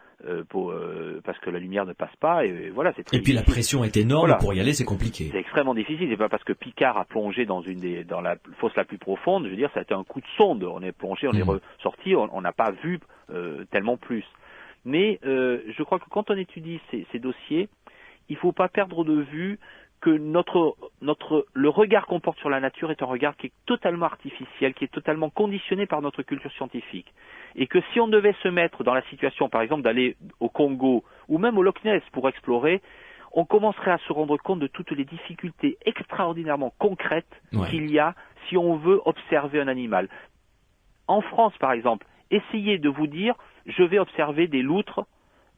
Parce que la lumière ne passe pas et voilà, c'est très puis difficile. La pression est énorme, pour y aller c'est compliqué. C'est extrêmement difficile, c'est pas parce que Picard a plongé dans la fosse la plus profonde, je veux dire, ça a été un coup de sonde, on est plongé, on est ressorti, on n'a pas vu tellement plus. Mais je crois que quand on étudie ces dossiers, il faut pas perdre de vue que le regard qu'on porte sur la nature est un regard qui est totalement artificiel, qui est totalement conditionné par notre culture scientifique. Et que si on devait se mettre dans la situation, par exemple, d'aller au Congo ou même au Loch Ness pour explorer, on commencerait à se rendre compte de toutes les difficultés extraordinairement concrètes qu'il y a si on veut observer un animal. En France, par exemple, essayez de vous dire, je vais observer des loutres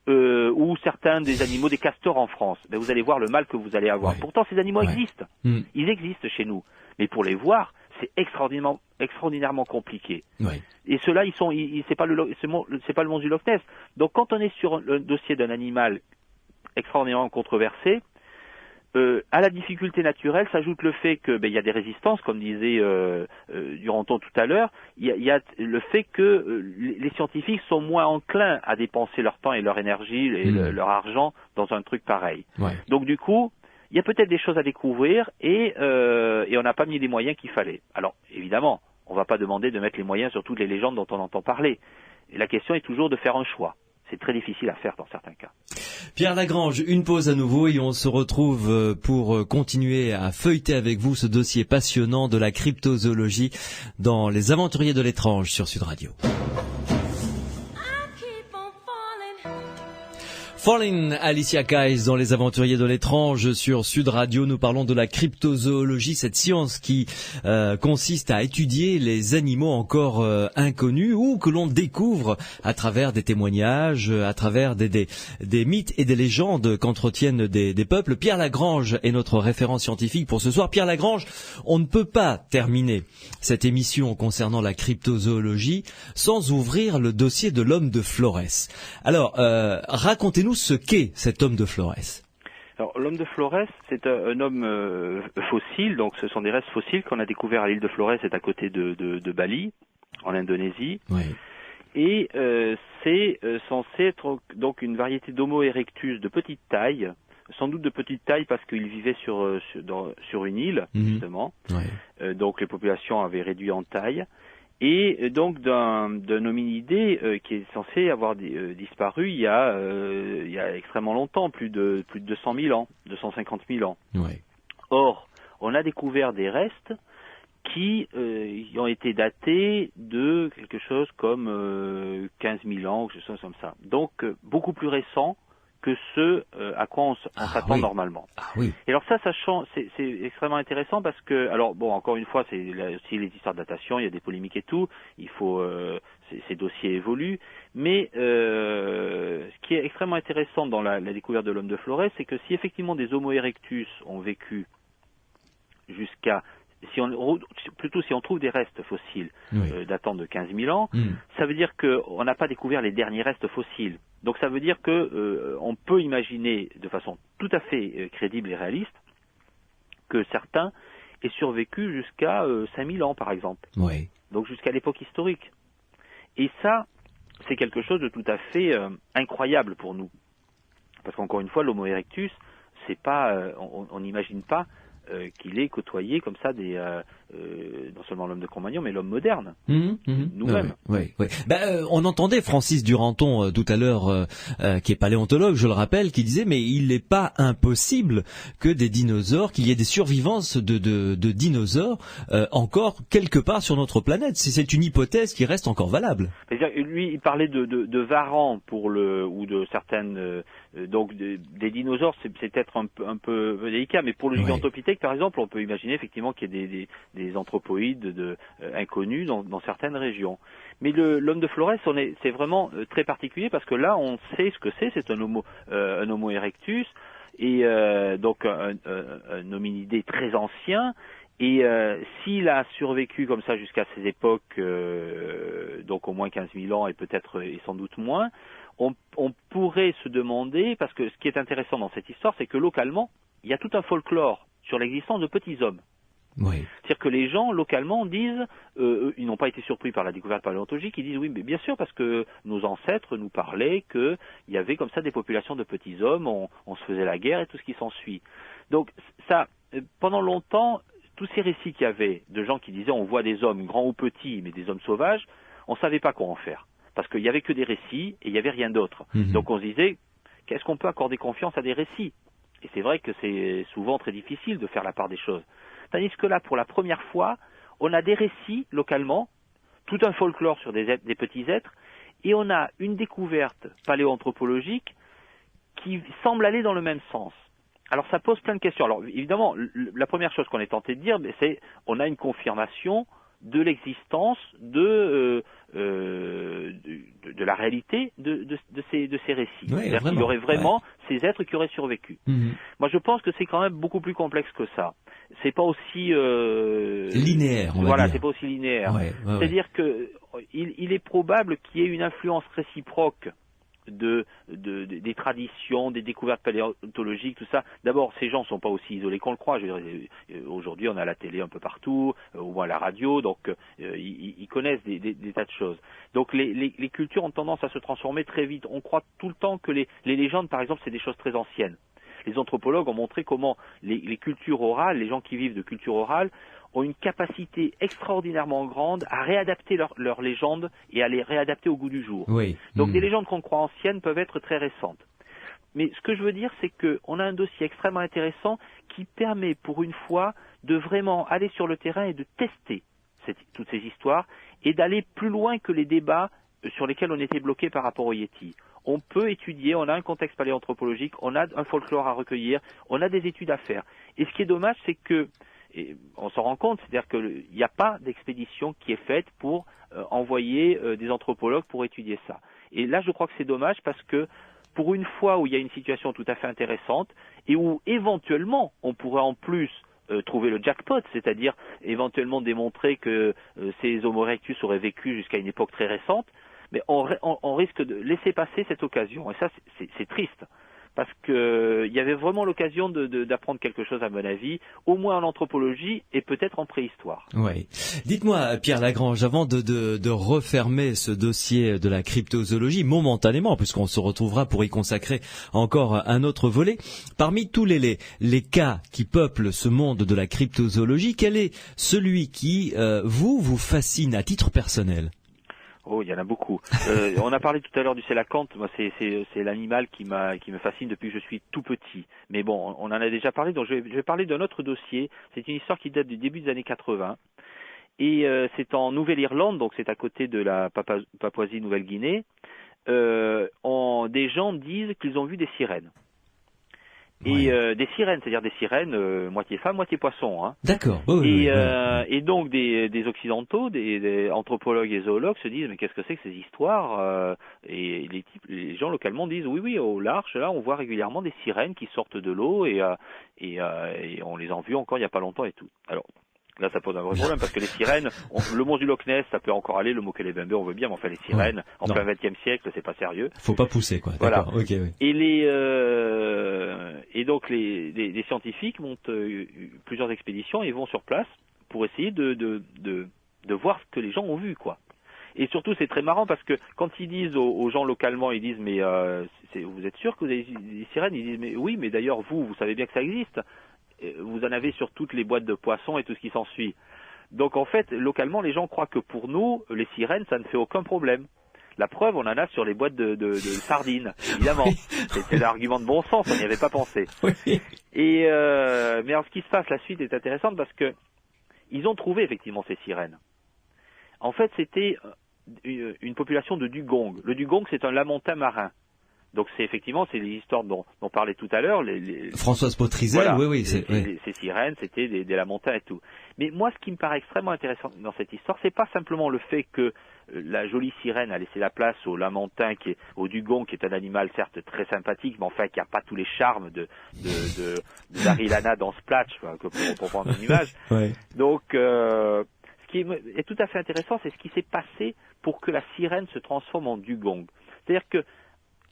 ou certains des animaux, des castors en France. Ben, vous allez voir le mal que vous allez avoir. Pourtant, ces animaux existent. Ils existent chez nous. Mais pour les voir, c'est extraordinairement compliqué. Et ceux-là, c'est pas le monde du Loch Ness. Donc, quand on est sur le dossier d'un animal extraordinairement controversé, à la difficulté naturelle s'ajoute le fait que il y a des résistances, comme disait Duranton tout à l'heure. Il y a le fait que les scientifiques sont moins enclins à dépenser leur temps et leur énergie et leur argent dans un truc pareil. Donc du coup, il y a peut-être des choses à découvrir et on n'a pas mis les moyens qu'il fallait. Alors évidemment, on ne va pas demander de mettre les moyens sur toutes les légendes dont on entend parler. Et la question est toujours de faire un choix. C'est très difficile à faire dans certains cas. Pierre Lagrange, une pause à nouveau et on se retrouve pour continuer à feuilleter avec vous ce dossier passionnant de la cryptozoologie dans Les Aventuriers de l'étrange sur Sud Radio. Falling, Alicia Keys dans Les Aventuriers de l'étrange sur Sud Radio. Nous parlons de la cryptozoologie, cette science qui consiste à étudier les animaux encore inconnus ou que l'on découvre à travers des témoignages, à travers des mythes et des légendes qu'entretiennent des peuples. Pierre Lagrange est notre référent scientifique pour ce soir. Pierre Lagrange, on ne peut pas terminer cette émission concernant la cryptozoologie sans ouvrir le dossier de l'homme de Florès. Alors, racontez-nous ce qu'est cet homme de Florès. Alors, l'homme de Florès, c'est un homme fossile, donc ce sont des restes fossiles qu'on a découverts à l'île de Florès, c'est à côté de Bali, en Indonésie. Et c'est censé être donc une variété d'Homo erectus de petite taille, sans doute de petite taille parce qu'il vivait sur une île, justement. Donc les populations avaient réduit en taille. Et donc d'un hominidé qui est censé avoir disparu il y a extrêmement longtemps, plus de 200 000 ans, 250 000 ans. Or, on a découvert des restes qui ont été datés de quelque chose comme 15 000 ans, ou quelque chose comme ça. Donc beaucoup plus récents que ceux à quoi on s'attend normalement. Et alors ça change, c'est extrêmement intéressant parce que, alors bon, encore une fois, c'est aussi les histoires de datation, il y a des polémiques et tout, il faut, ces dossiers évoluent, mais ce qui est extrêmement intéressant dans la découverte de l'homme de Florès, c'est que si effectivement des Homo erectus ont vécu jusqu'à, si on trouve des restes fossiles datant de 15 000 ans, ça veut dire qu'on n'a pas découvert les derniers restes fossiles. Donc ça veut dire que on peut imaginer de façon tout à fait crédible et réaliste que certains aient survécu jusqu'à 5000 ans par exemple. Donc jusqu'à l'époque historique. Et ça, c'est quelque chose de tout à fait incroyable pour nous. Parce qu'encore une fois, l'Homo erectus, c'est pas, on n'imagine pas qu'il ait côtoyé comme ça non seulement l'homme de Cro-Magnon, mais l'homme moderne, nous-mêmes. On entendait Francis Duranton tout à l'heure, qui est paléontologue, je le rappelle, qui disait mais il n'est pas impossible que des dinosaures, qu'il y ait des survivances de dinosaures encore quelque part sur notre planète. C'est une hypothèse qui reste encore valable. Lui, il parlait de varans ou de certaines des dinosaures, c'est peut-être un peu délicat, mais pour le Gigantopithèque, par exemple, on peut imaginer effectivement qu'il y ait des anthropoïdes inconnus dans certaines régions. Mais l'homme de Flores, c'est vraiment très particulier parce que là, on sait ce que c'est un Homo erectus et donc un hominidé très ancien. Et s'il a survécu comme ça jusqu'à ces époques, donc au moins 15 000 ans et peut-être et sans doute moins, on pourrait se demander, parce que ce qui est intéressant dans cette histoire, c'est que localement, il y a tout un folklore sur l'existence de petits hommes. Oui. C'est-à-dire que les gens localement disent, ils n'ont pas été surpris par la découverte paléontologique, ils disent oui, mais bien sûr, parce que nos ancêtres nous parlaient qu'il y avait comme ça des populations de petits hommes, on se faisait la guerre et tout ce qui s'ensuit. Donc ça, pendant longtemps, tous ces récits qu'il y avait de gens qui disaient on voit des hommes grands ou petits, mais des hommes sauvages, on ne savait pas quoi en faire. Parce qu'il n'y avait que des récits et il n'y avait rien d'autre. Donc on se disait, qu'est-ce qu'on peut accorder confiance à des récits? Et c'est vrai que c'est souvent très difficile de faire la part des choses. Tandis que là, pour la première fois, on a des récits localement, tout un folklore sur des petits êtres, et on a une découverte paléoanthropologique qui semble aller dans le même sens. Alors ça pose plein de questions. Alors évidemment, la première chose qu'on est tenté de dire, c'est on a une confirmation de l'existence de la réalité de ces récits. Oui, c'est-à-dire qu'il y aurait vraiment ces êtres qui auraient survécu. Moi, je pense que c'est quand même beaucoup plus complexe que ça. C'est pas aussi linéaire. C'est pas aussi linéaire. C'est-à-dire que il est probable qu'il y ait une influence réciproque des traditions, des découvertes paléontologiques, tout ça. D'abord, ces gens sont pas aussi isolés qu'on le croit. Je veux dire, aujourd'hui, on a la télé un peu partout, ou moins la radio, donc ils connaissent des tas de choses. Donc les cultures ont tendance à se transformer très vite. On croit tout le temps que les légendes, par exemple, c'est des choses très anciennes. Les anthropologues ont montré comment les cultures orales, les gens qui vivent de culture orale, ont une capacité extraordinairement grande à réadapter leurs légendes et à les réadapter au goût du jour. Donc des légendes qu'on croit anciennes peuvent être très récentes. Mais ce que je veux dire, c'est qu'on a un dossier extrêmement intéressant qui permet pour une fois de vraiment aller sur le terrain et de tester toutes ces histoires et d'aller plus loin que les débats sur lesquels on était bloqué par rapport au Yéti. On peut étudier, on a un contexte paléanthropologique, on a un folklore à recueillir, on a des études à faire. Et ce qui est dommage, c'est que et on s'en rend compte, c'est-à-dire qu'il n'y a pas d'expédition qui est faite pour envoyer des anthropologues pour étudier ça. Et là, je crois que c'est dommage parce que pour une fois où il y a une situation tout à fait intéressante et où éventuellement on pourrait en plus trouver le jackpot, c'est-à-dire éventuellement démontrer que ces Homo erectus auraient vécu jusqu'à une époque très récente, mais on risque de laisser passer cette occasion. Et ça, c'est triste. Parce que il y avait vraiment l'occasion d'apprendre quelque chose, à mon avis, au moins en anthropologie et peut-être en préhistoire. Oui. Dites-moi, Pierre Lagrange, avant de refermer ce dossier de la cryptozoologie momentanément, puisqu'on se retrouvera pour y consacrer encore un autre volet, parmi tous les cas qui peuplent ce monde de la cryptozoologie, quel est celui qui vous fascine à titre personnel? Oh, il y en a beaucoup. On a parlé tout à l'heure du sélacanthe. Moi, c'est l'animal qui me fascine depuis que je suis tout petit. Mais bon, on en a déjà parlé. Donc, je vais parler d'un autre dossier. C'est une histoire qui date du début des années 80. Et c'est en Nouvelle-Irlande, donc c'est à côté de la Papouasie-Nouvelle-Guinée. Des gens disent qu'ils ont vu des sirènes. Et des sirènes, c'est-à-dire des sirènes moitié femmes, moitié poissons. Hein. D'accord. Et donc des occidentaux, des anthropologues et zoologues se disent mais qu'est-ce que c'est que ces histoires Et les gens localement disent oui, au large là on voit régulièrement des sirènes qui sortent de l'eau et on les a vues encore il n'y a pas longtemps et tout. Alors là, ça pose un vrai problème parce que les sirènes, le monstre du Loch Ness, ça peut encore aller, le Mokelebembe, on veut bien, mais enfin les sirènes, en plein XXe siècle, c'est pas sérieux. Faut pas pousser, quoi. Voilà. D'accord. Okay, oui. Et donc les scientifiques montent plusieurs expéditions et vont sur place pour essayer de voir ce que les gens ont vu, quoi. Et surtout, c'est très marrant parce que quand ils disent aux gens localement, ils disent mais vous êtes sûr que vous avez des sirènes? Ils disent mais oui, mais d'ailleurs vous savez bien que ça existe. vous en avez sur toutes les boîtes de poissons et tout ce qui s'ensuit. Donc en fait, localement, les gens croient que pour nous, les sirènes, ça ne fait aucun problème. La preuve, on en a sur les boîtes de sardines, évidemment. C'est l'argument de bon sens, on n'y avait pas pensé. Oui. Et mais alors, ce qui se passe, la suite est intéressante parce que ils ont trouvé effectivement ces sirènes. En fait, c'était une population de dugong. Le dugong, c'est un lamantin marin. Donc c'est les histoires dont on parlait tout à l'heure. Françoise Potrizelle, voilà, oui. Ces sirènes, c'était des lamentins et tout. Mais moi, ce qui me paraît extrêmement intéressant dans cette histoire, c'est pas simplement le fait que la jolie sirène a laissé la place au lamentin, au dugong, qui est un animal certes très sympathique, mais enfin qui n'a pas tous les charmes de Daryl Hannah dans Splatch, pour prendre une image. Ouais. Donc, ce qui est tout à fait intéressant, c'est ce qui s'est passé pour que la sirène se transforme en dugong. C'est-à-dire que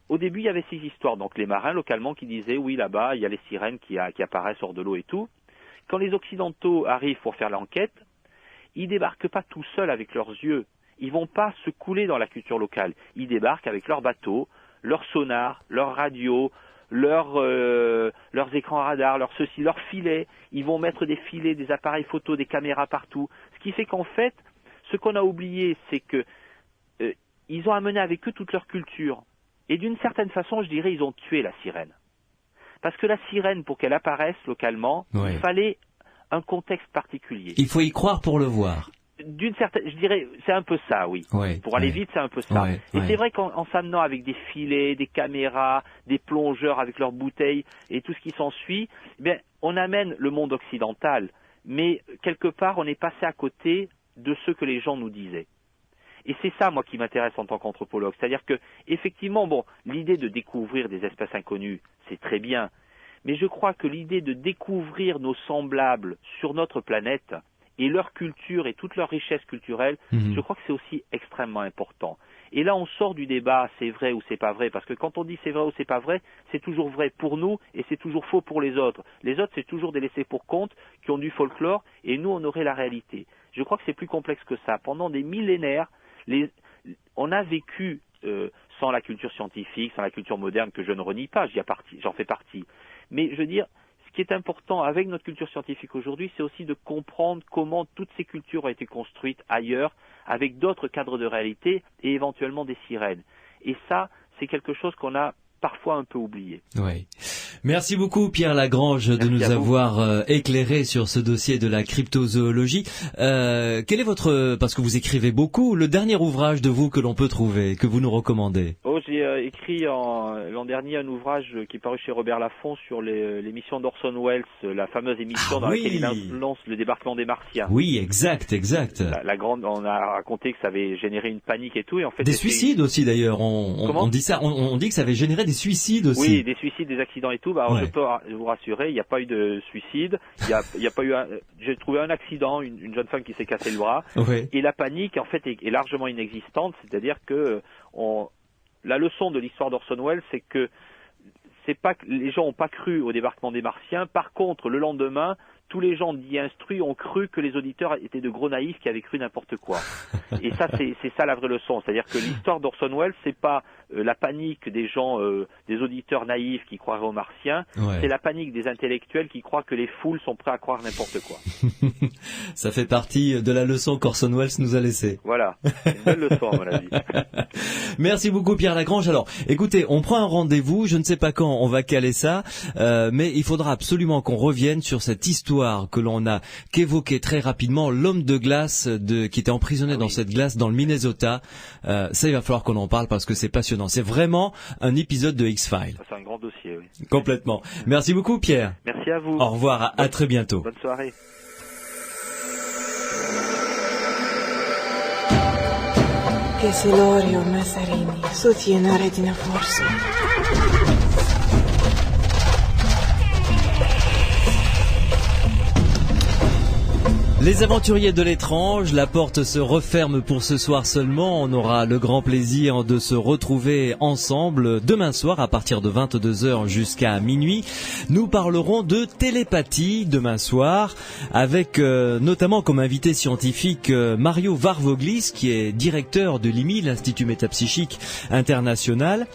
au début, il y avait ces histoires, donc les marins localement qui disaient oui, là-bas, il y a les sirènes qui apparaissent hors de l'eau et tout. Quand les Occidentaux arrivent pour faire l'enquête, ils débarquent pas tout seuls avec leurs yeux. Ils vont pas se couler dans la culture locale. Ils débarquent avec leurs bateaux, leurs sonars, leurs radios, leurs écrans radars, leurs filets. Ils vont mettre des filets, des appareils photo, des caméras partout. Ce qui fait qu'en fait, ce qu'on a oublié, c'est que ils ont amené avec eux toute leur culture. Et d'une certaine façon, je dirais, ils ont tué la sirène. Parce que la sirène, pour qu'elle apparaisse localement, il fallait un contexte particulier. Il faut y croire pour le voir. Je dirais, c'est un peu ça, oui. Pour aller vite, c'est un peu ça. Et c'est vrai qu'en s'amenant avec des filets, des caméras, des plongeurs avec leurs bouteilles et tout ce qui s'ensuit, on amène le monde occidental. Mais quelque part, on est passé à côté de ce que les gens nous disaient. Et c'est ça, moi, qui m'intéresse en tant qu'anthropologue. C'est-à-dire que, effectivement, l'idée de découvrir des espèces inconnues, c'est très bien. Mais je crois que l'idée de découvrir nos semblables sur notre planète et leur culture et toute leur richesse culturelle, je crois que c'est aussi extrêmement important. Et là, on sort du débat, c'est vrai ou c'est pas vrai, parce que quand on dit c'est vrai ou c'est pas vrai, c'est toujours vrai pour nous et c'est toujours faux pour les autres. Les autres, c'est toujours des laissés pour compte qui ont du folklore et nous, on aurait la réalité. Je crois que c'est plus complexe que ça. Pendant des millénaires, on a vécu sans la culture scientifique, sans la culture moderne que je ne renie pas, j'en fais partie. Mais je veux dire, ce qui est important avec notre culture scientifique aujourd'hui, c'est aussi de comprendre comment toutes ces cultures ont été construites ailleurs, avec d'autres cadres de réalité et éventuellement des sirènes. Et ça, c'est quelque chose qu'on a parfois un peu oublié. Oui. Merci beaucoup Pierre Lagrange de nous avoir éclairé sur ce dossier de la cryptozoologie. Quel est parce que vous écrivez beaucoup, le dernier ouvrage de vous que l'on peut trouver, que vous nous recommandez? J'ai écrit l'an dernier un ouvrage qui est paru chez Robert Laffont sur l'émission d'Orson Welles, la fameuse émission dans laquelle il lance le débarquement des Martiens. Oui, exact. La grande, on a raconté que ça avait généré une panique et tout, et en fait. Des suicides aussi d'ailleurs. On dit ça. On dit que ça avait généré des suicides aussi. Oui, des suicides, des accidents et tout. Je peux vous rassurer, il n'y a pas eu de suicide. Il y a pas eu. J'ai trouvé un accident, une jeune femme qui s'est cassé le bras. Et la panique, en fait, est largement inexistante. C'est-à-dire que la leçon de l'histoire d'Orson Welles, c'est que les gens n'ont pas cru au débarquement des Martiens. Par contre, le lendemain, tous les gens dits instruits ont cru que les auditeurs étaient de gros naïfs qui avaient cru n'importe quoi. Et ça, c'est ça la vraie leçon. C'est-à-dire que l'histoire d'Orson Welles, c'est pas la panique des gens, des auditeurs naïfs qui croiraient aux Martiens. C'est la panique des intellectuels qui croient que les foules sont prêts à croire n'importe quoi. Ça fait partie de la leçon qu'Orson Welles nous a laissée. Voilà, c'est une belle leçon à mon avis. Merci beaucoup Pierre Lagrange. Alors, écoutez, on prend un rendez-vous. Je ne sais pas quand on va caler ça, mais il faudra absolument qu'on revienne sur cette histoire que l'on a qu'évoqué très rapidement, l'homme de glace qui était emprisonné dans cette glace dans le Minnesota. Ça, il va falloir qu'on en parle parce que c'est passionnant. C'est vraiment un épisode de X-Files. C'est un grand dossier, oui. Complètement. Merci beaucoup Pierre. Merci à vous. Au revoir, à très bientôt. Bonne soirée. Che se Lorio Massarini, soutiene Retina Forza. Les aventuriers de l'étrange, la porte se referme pour ce soir seulement. On aura le grand plaisir de se retrouver ensemble demain soir à partir de 22h jusqu'à minuit. Nous parlerons de télépathie demain soir avec notamment comme invité scientifique Mario Varvoglis qui est directeur de l'IMI, l'Institut Métapsychique International,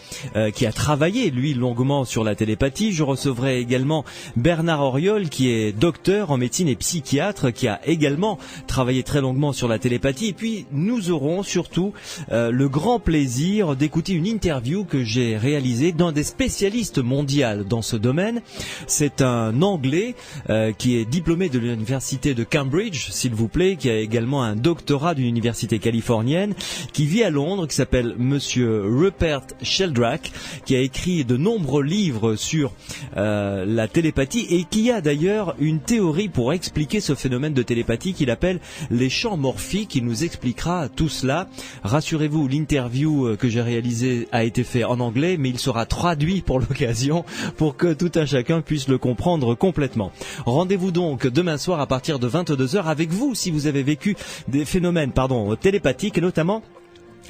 qui a travaillé lui longuement sur la télépathie. Je recevrai également Bernard Auriol qui est docteur en médecine et psychiatre qui a également travaillé très longuement sur la télépathie. Et puis nous aurons surtout le grand plaisir d'écouter une interview que j'ai réalisée d'un des spécialistes mondiaux dans ce domaine. C'est un Anglais qui est diplômé de l'université de Cambridge, s'il vous plaît, qui a également un doctorat d'une université californienne, qui vit à Londres, qui s'appelle Monsieur Rupert Sheldrake, qui a écrit de nombreux livres sur la télépathie et qui a d'ailleurs une théorie pour expliquer ce phénomène de télépathie qu'il appelle les champs morphiques. Il nous expliquera tout cela. Rassurez-vous, l'interview que j'ai réalisée a été faite en anglais, mais il sera traduit pour l'occasion pour que tout un chacun puisse le comprendre complètement. Rendez-vous donc demain soir à partir de 22h avec vous si vous avez vécu des phénomènes télépathiques et notamment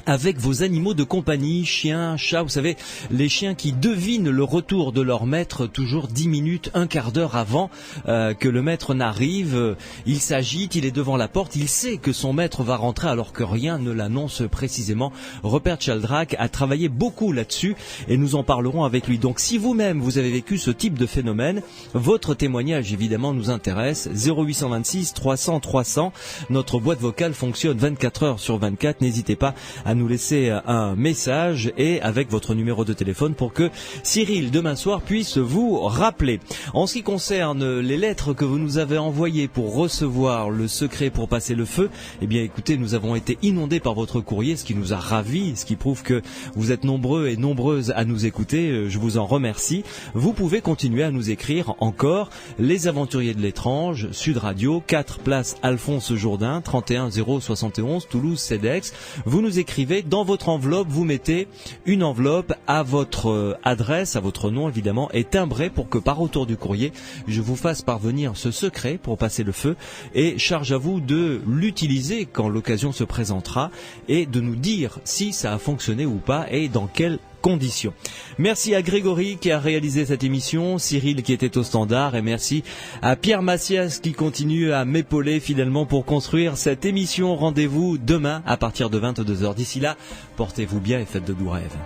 avec vos animaux de compagnie, chiens, chats, vous savez, les chiens qui devinent le retour de leur maître toujours 10 minutes, un quart d'heure avant que le maître n'arrive. Il s'agite, il est devant la porte, il sait que son maître va rentrer alors que rien ne l'annonce précisément. Rupert Sheldrake a travaillé beaucoup là-dessus et nous en parlerons avec lui. Donc si vous-même vous avez vécu ce type de phénomène, votre témoignage évidemment nous intéresse. 0826 300 300, notre boîte vocale fonctionne 24 heures sur 24, n'hésitez pas à nous laisser un message et avec votre numéro de téléphone pour que Cyril demain soir puisse vous rappeler. En ce qui concerne les lettres que vous nous avez envoyées pour recevoir le secret pour passer le feu, eh bien écoutez, nous avons été inondés par votre courrier, ce qui nous a ravis, ce qui prouve que vous êtes nombreux et nombreuses à nous écouter. Je vous en remercie. Vous pouvez continuer à nous écrire encore. Les aventuriers de l'étrange, Sud Radio, 4 place Alphonse Jourdain, 31 071 Toulouse CEDEX. Vous nous écrivez dans votre enveloppe, vous mettez une enveloppe à votre adresse, à votre nom évidemment, et timbrée pour que par retour du courrier, je vous fasse parvenir ce secret pour passer le feu et charge à vous de l'utiliser quand l'occasion se présentera et de nous dire si ça a fonctionné ou pas et dans quelles conditions. Merci à Grégory qui a réalisé cette émission, Cyril qui était au standard et merci à Pierre Massias qui continue à m'épauler fidèlement pour construire cette émission. Rendez-vous demain à partir de 22h. D'ici là, portez-vous bien et faites de doux rêves.